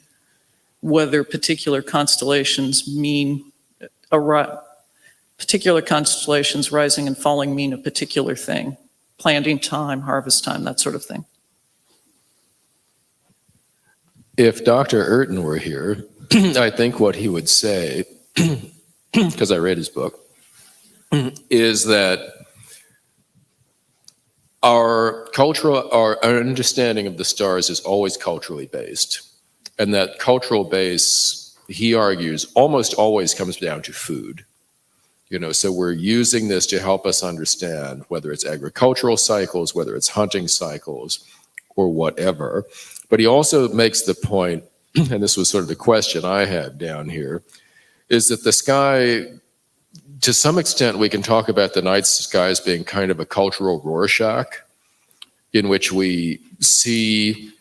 whether particular constellations mean particular constellations rising and falling mean a particular thing, planting time, harvest time, that sort of thing. If Dr. Urton were here, I think what he would say, because I read his book, is that our understanding of the stars is always culturally based. And that cultural base, he argues, almost always comes down to food. So we're using this to help us understand whether it's agricultural cycles, whether it's hunting cycles, or whatever. But he also makes the point, and this was sort of the question I had down here, is that the sky, to some extent, we can talk about the night sky as being kind of a cultural Rorschach, in which we see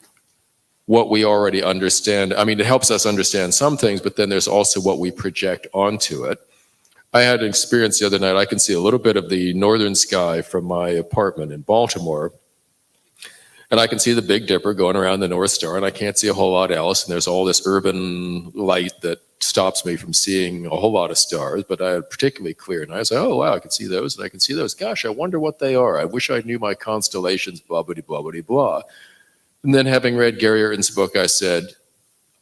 what we already understand. I mean, it helps us understand some things, but then there's also what we project onto it. I had an experience the other night. I can see a little bit of the northern sky from my apartment in Baltimore, and I can see the Big Dipper going around the North Star, and I can't see a whole lot else, and there's all this urban light that stops me from seeing a whole lot of stars, but I had particularly clear night. I was like, oh, wow, I can see those, and I can see those. Gosh, I wonder what they are. I wish I knew my constellations, blah. And then having read Gary Urton's book, I said,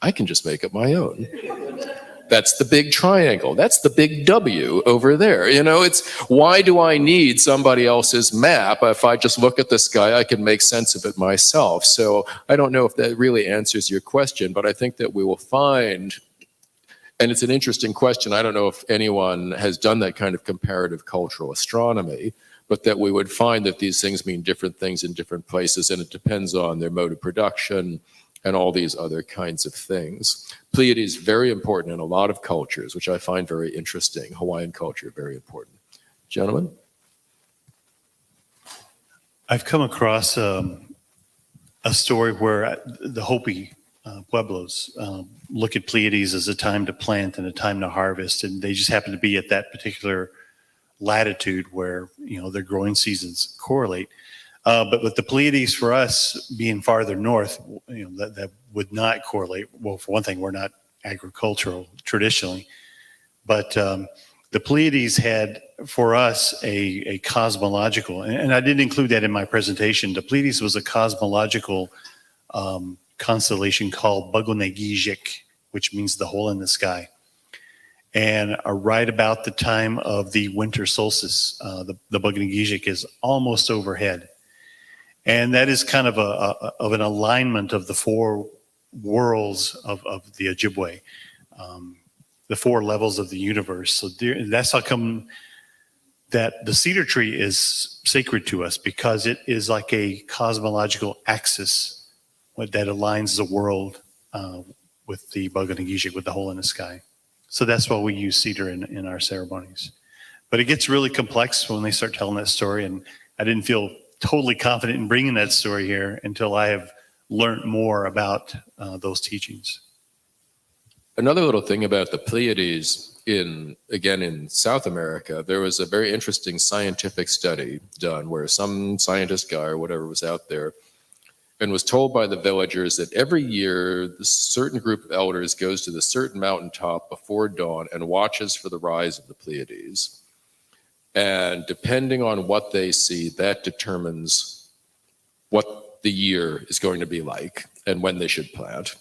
I can just make up my own. That's the big triangle. That's the big W over there. It's why do I need somebody else's map? If I just look at the sky, I can make sense of it myself. So I don't know if that really answers your question, but I think that we will find, and it's an interesting question. I don't know if anyone has done that kind of comparative cultural astronomy, but that we would find that these things mean different things in different places, and it depends on their mode of production and all these other kinds of things. Pleiades, very important in a lot of cultures, which I find very interesting. Hawaiian culture, very important. Gentlemen? I've come across a story where the Hopi Pueblos look at Pleiades as a time to plant and a time to harvest, and they just happen to be at that particular latitude where their growing seasons correlate. But with the Pleiades, for us being farther north, that would not correlate. Well, for one thing, we're not agricultural traditionally, but the Pleiades had for us a cosmological, and I didn't include that in my presentation. The Pleiades was a cosmological constellation called Bagonegijik, which means the hole in the sky. And right about the time of the winter solstice, the Buganagigic is almost overhead. And that is kind of an alignment of the four worlds of the Ojibwe, the four levels of the universe. So that's how come that the cedar tree is sacred to us, because it is like a cosmological axis that aligns the world with the Buganagigic, with the hole in the sky. So that's why we use cedar in our ceremonies. But it gets really complex when they start telling that story, and I didn't feel totally confident in bringing that story here until I have learned more about those teachings. Another little thing about the Pleiades in South America, there was a very interesting scientific study done where some scientist guy or whatever was out there and was told by the villagers that every year a certain group of elders goes to the certain mountaintop before dawn and watches for the rise of the Pleiades. And depending on what they see, that determines what the year is going to be like and when they should plant.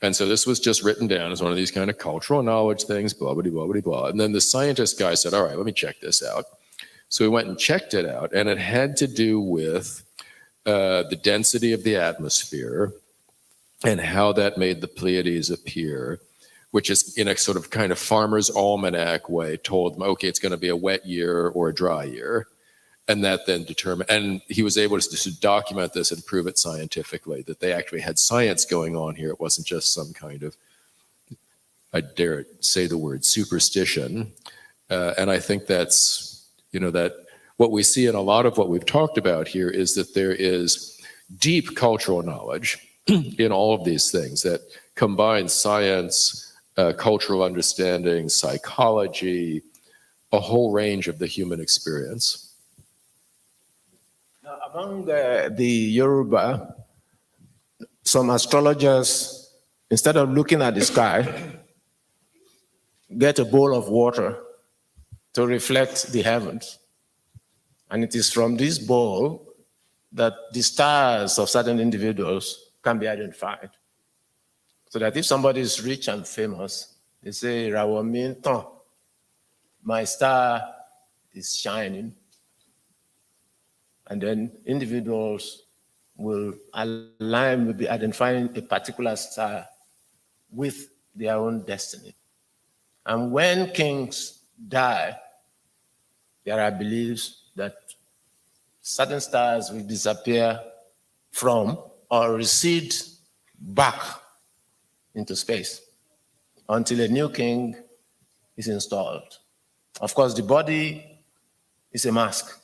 And so this was just written down as one of these kind of cultural knowledge things, blah, blah, blah, blah, blah. And then the scientist guy said, all right, let me check this out. So we went and checked it out, and it had to do with the density of the atmosphere and how that made the Pleiades appear, which is in a sort of kind of farmer's almanac way told them, okay, it's going to be a wet year or a dry year. And that then determined, and he was able to document this and prove it scientifically, that they actually had science going on here. It wasn't just some kind of, I dare say the word, superstition. And I think that's, that what we see in a lot of what we've talked about here is that there is deep cultural knowledge in all of these things that combine science, cultural understanding, psychology, a whole range of the human experience. Now, among the Yoruba, some astrologers, instead of looking at the sky, get a bowl of water to reflect the heavens. And it is from this bowl that the stars of certain individuals can be identified. So that if somebody is rich and famous, they say, Rawaminton, my star is shining. And then individuals will align, will be identifying a particular star with their own destiny. And when kings die, there are beliefs that certain stars will disappear from or recede back into space until a new king is installed. Of course, the body is a mask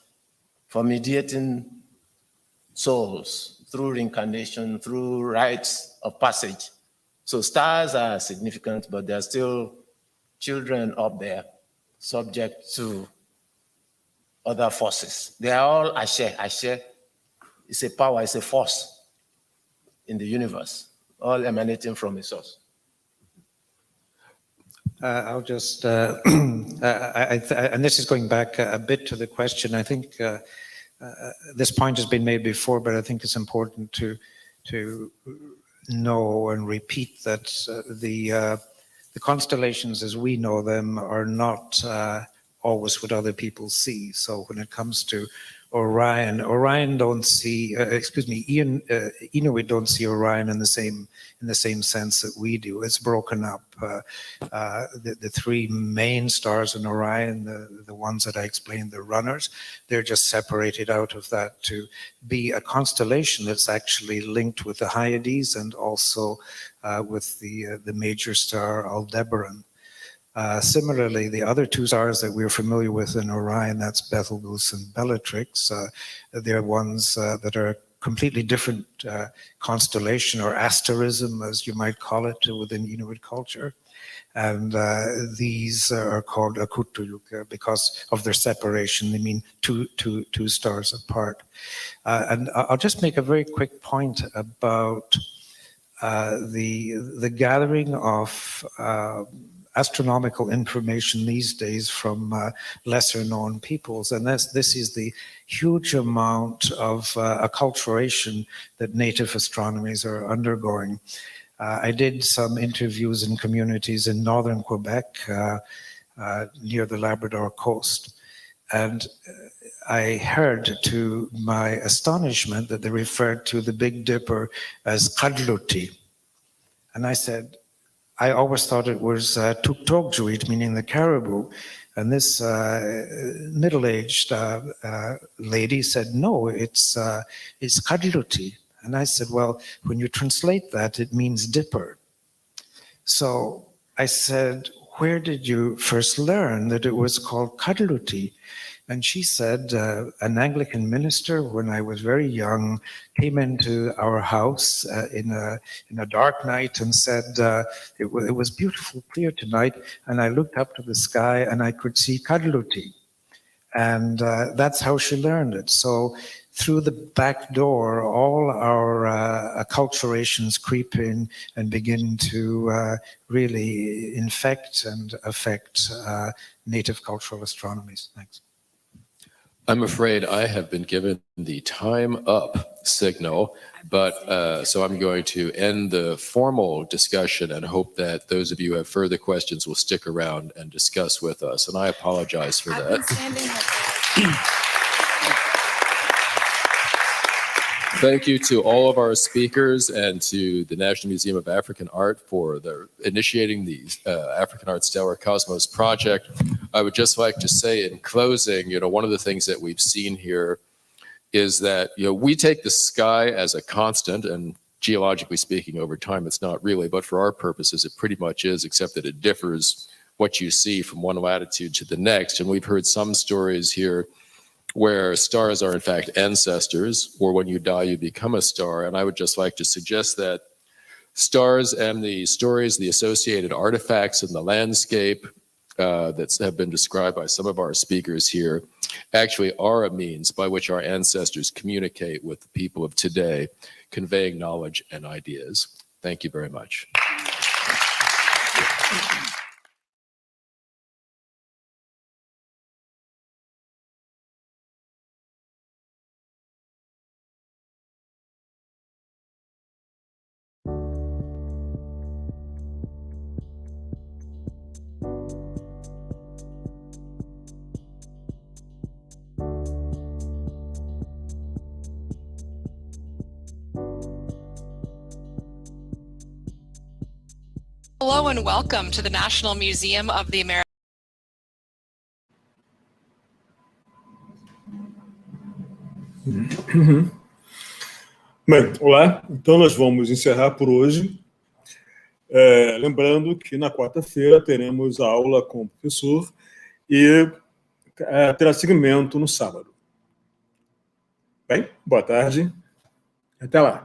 for mediating souls through reincarnation, through rites of passage. So stars are significant, but there are still children up there subject to other forces. They are all Ashe. Ashe is a power, it's a force in the universe, all emanating from a source. I'll just, and this is going back a bit to the question. I think this point has been made before, but I think it's important to know and repeat that the constellations as we know them are not always what other people see. So when it comes to Orion don't see, Inuit don't see Orion in the same sense that we do. It's broken up. The three main stars in Orion, the ones that I explained, the runners, they're just separated out of that to be a constellation that's actually linked with the Hyades and also with the major star Aldebaran. Similarly, the other two stars that we're familiar with in Orion, that's Betelgeuse and Bellatrix, they're ones that are completely different constellation or asterism, as you might call it, within Inuit culture. And these are called Akutuyuk because of their separation. They mean two stars apart. And I'll just make a very quick point about the gathering of astronomical information these days from lesser known peoples. And this is the huge amount of acculturation that native astronomies are undergoing. I did some interviews in communities in northern Quebec, near the Labrador coast. And I heard, to my astonishment, that they referred to the Big Dipper as Kadluti. And I said, I always thought it was Tuktogjuit, meaning the caribou. And this middle-aged lady said, no, it's Kadluti. And I said, well, when you translate that, it means dipper. So I said, where did you first learn that it was called Kadluti? And she said, an Anglican minister, when I was very young, came into our house in a dark night and said, it was beautiful, clear tonight. And I looked up to the sky and I could see Kadluti. And that's how she learned it. So through the back door, all our acculturations creep in and begin to really infect and affect native cultural astronomies. Thanks. I'm afraid I have been given the time up signal, but so I'm going to end the formal discussion and hope that those of you who have further questions will stick around and discuss with us. And I apologize for that. Thank you to all of our speakers and to the National Museum of African Art for initiating the African Art Stellar Cosmos project. I would just like to say in closing, one of the things that we've seen here is that, we take the sky as a constant, and geologically speaking, over time, it's not really, but for our purposes, it pretty much is, except that it differs what you see from one latitude to the next. And we've heard some stories here where stars are in fact ancestors, or when you die, you become a star. And I would just like to suggest that stars and the stories, the associated artifacts in the landscape that have been described by some of our speakers here actually are a means by which our ancestors communicate with the people of today, conveying knowledge and ideas. Thank you very much. Hello and welcome to the National Museum of the Americas. Bem, olá. Então nós vamos encerrar por hoje. Lembrando que na quarta-feira teremos a aula com o professor e terá seguimento no sábado. Bem, boa tarde. Até lá.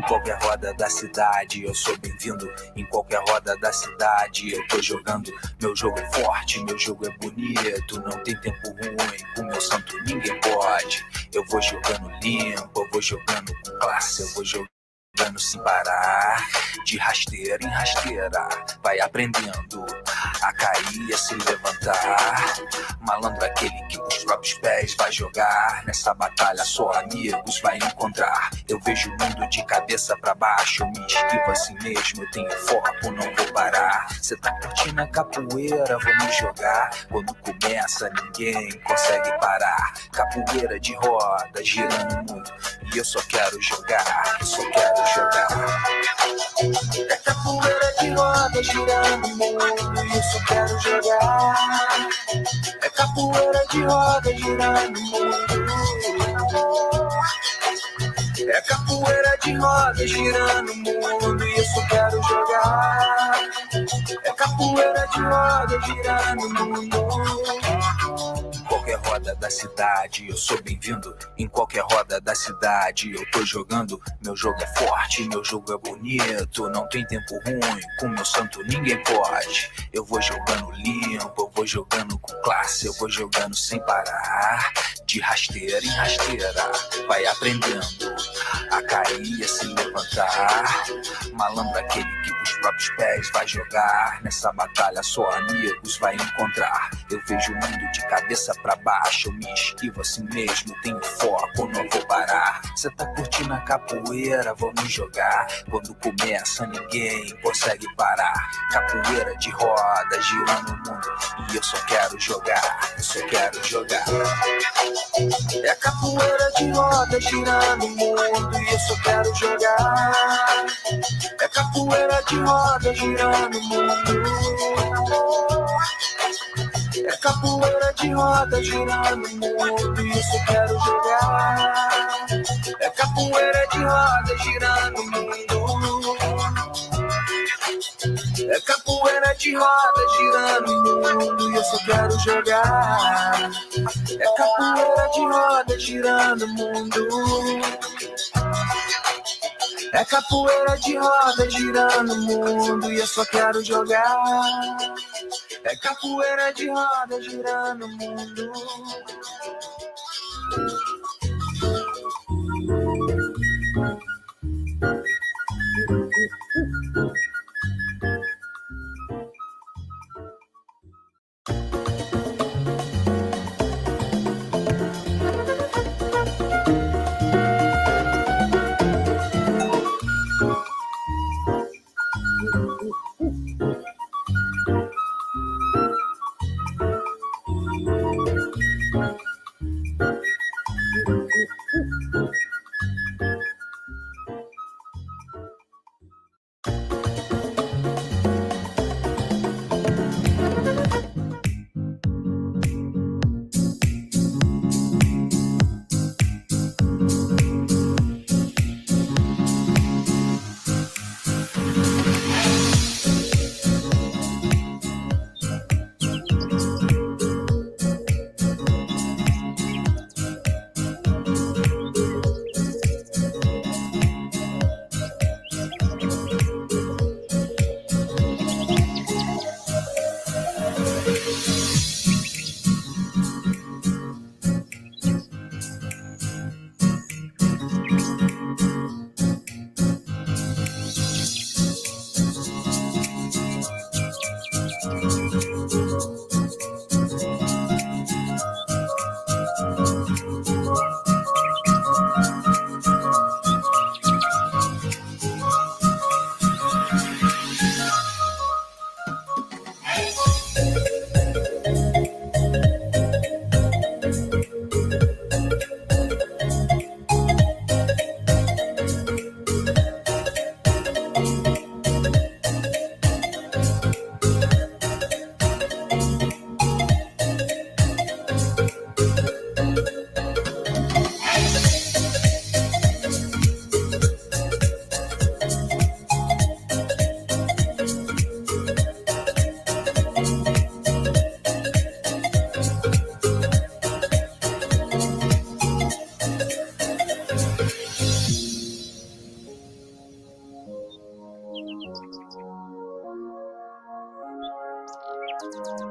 qualquer roda da cidade eu sou bem-vindo. Em qualquer roda da cidade eu tô jogando. Meu jogo é forte, meu jogo é bonito. Não tem tempo ruim, com meu santo ninguém pode. Eu vou jogando limpo, eu vou jogando com classe, eu vou jogando sem parar, de rasteira em rasteira, vai aprendendo a cair e a se levantar. Malandro é aquele que com os próprios pés vai jogar. Nessa batalha só amigos vai encontrar. Eu vejo o mundo de cabeça pra baixo, eu me esquivo assim mesmo, eu tenho foco, não vou parar. Cê tá curtindo a capoeira, vamos jogar. Quando começa ninguém consegue parar. Capoeira de roda, girando o mundo, e eu só quero jogar, eu só quero jogar. É capoeira de roda, girando o mundo, e eu só quero jogar. É capoeira de roda, girando o mundo. É capoeira de roda, girando o mundo, e eu só quero jogar. É capoeira de roda, girando o mundo. Qualquer roda da cidade eu sou bem-vindo. Em qualquer roda da cidade eu tô jogando. Meu jogo é forte, meu jogo é bonito. Não tem tempo ruim, com meu santo ninguém pode. Eu vou jogando limpo, eu vou jogando com classe, eu vou jogando sem parar. De rasteira em rasteira, vai aprendendo a cair e a se levantar. Malandro aquele que com os próprios pés vai jogar. Nessa batalha só amigos vai encontrar. Eu vejo o mundo de cabeça pra baixo, eu me esquivo assim mesmo, tenho foco, não vou parar. Cê tá curtindo a capoeira, vamos jogar. Quando começa ninguém consegue parar. Capoeira de roda, girando o mundo, e eu só quero jogar, eu só quero jogar. É capoeira de roda, girando o mundo, e eu só quero jogar. É capoeira de roda, girando o mundo. É capoeira de roda, girando o mundo, e eu só quero jogar. É capoeira de roda, girando o mundo. É capoeira de roda, girando o mundo, e eu só quero jogar. É capoeira de roda, girando o mundo. É capoeira de roda, girando o mundo, e eu só quero jogar. É capoeira de roda, girando o mundo. Música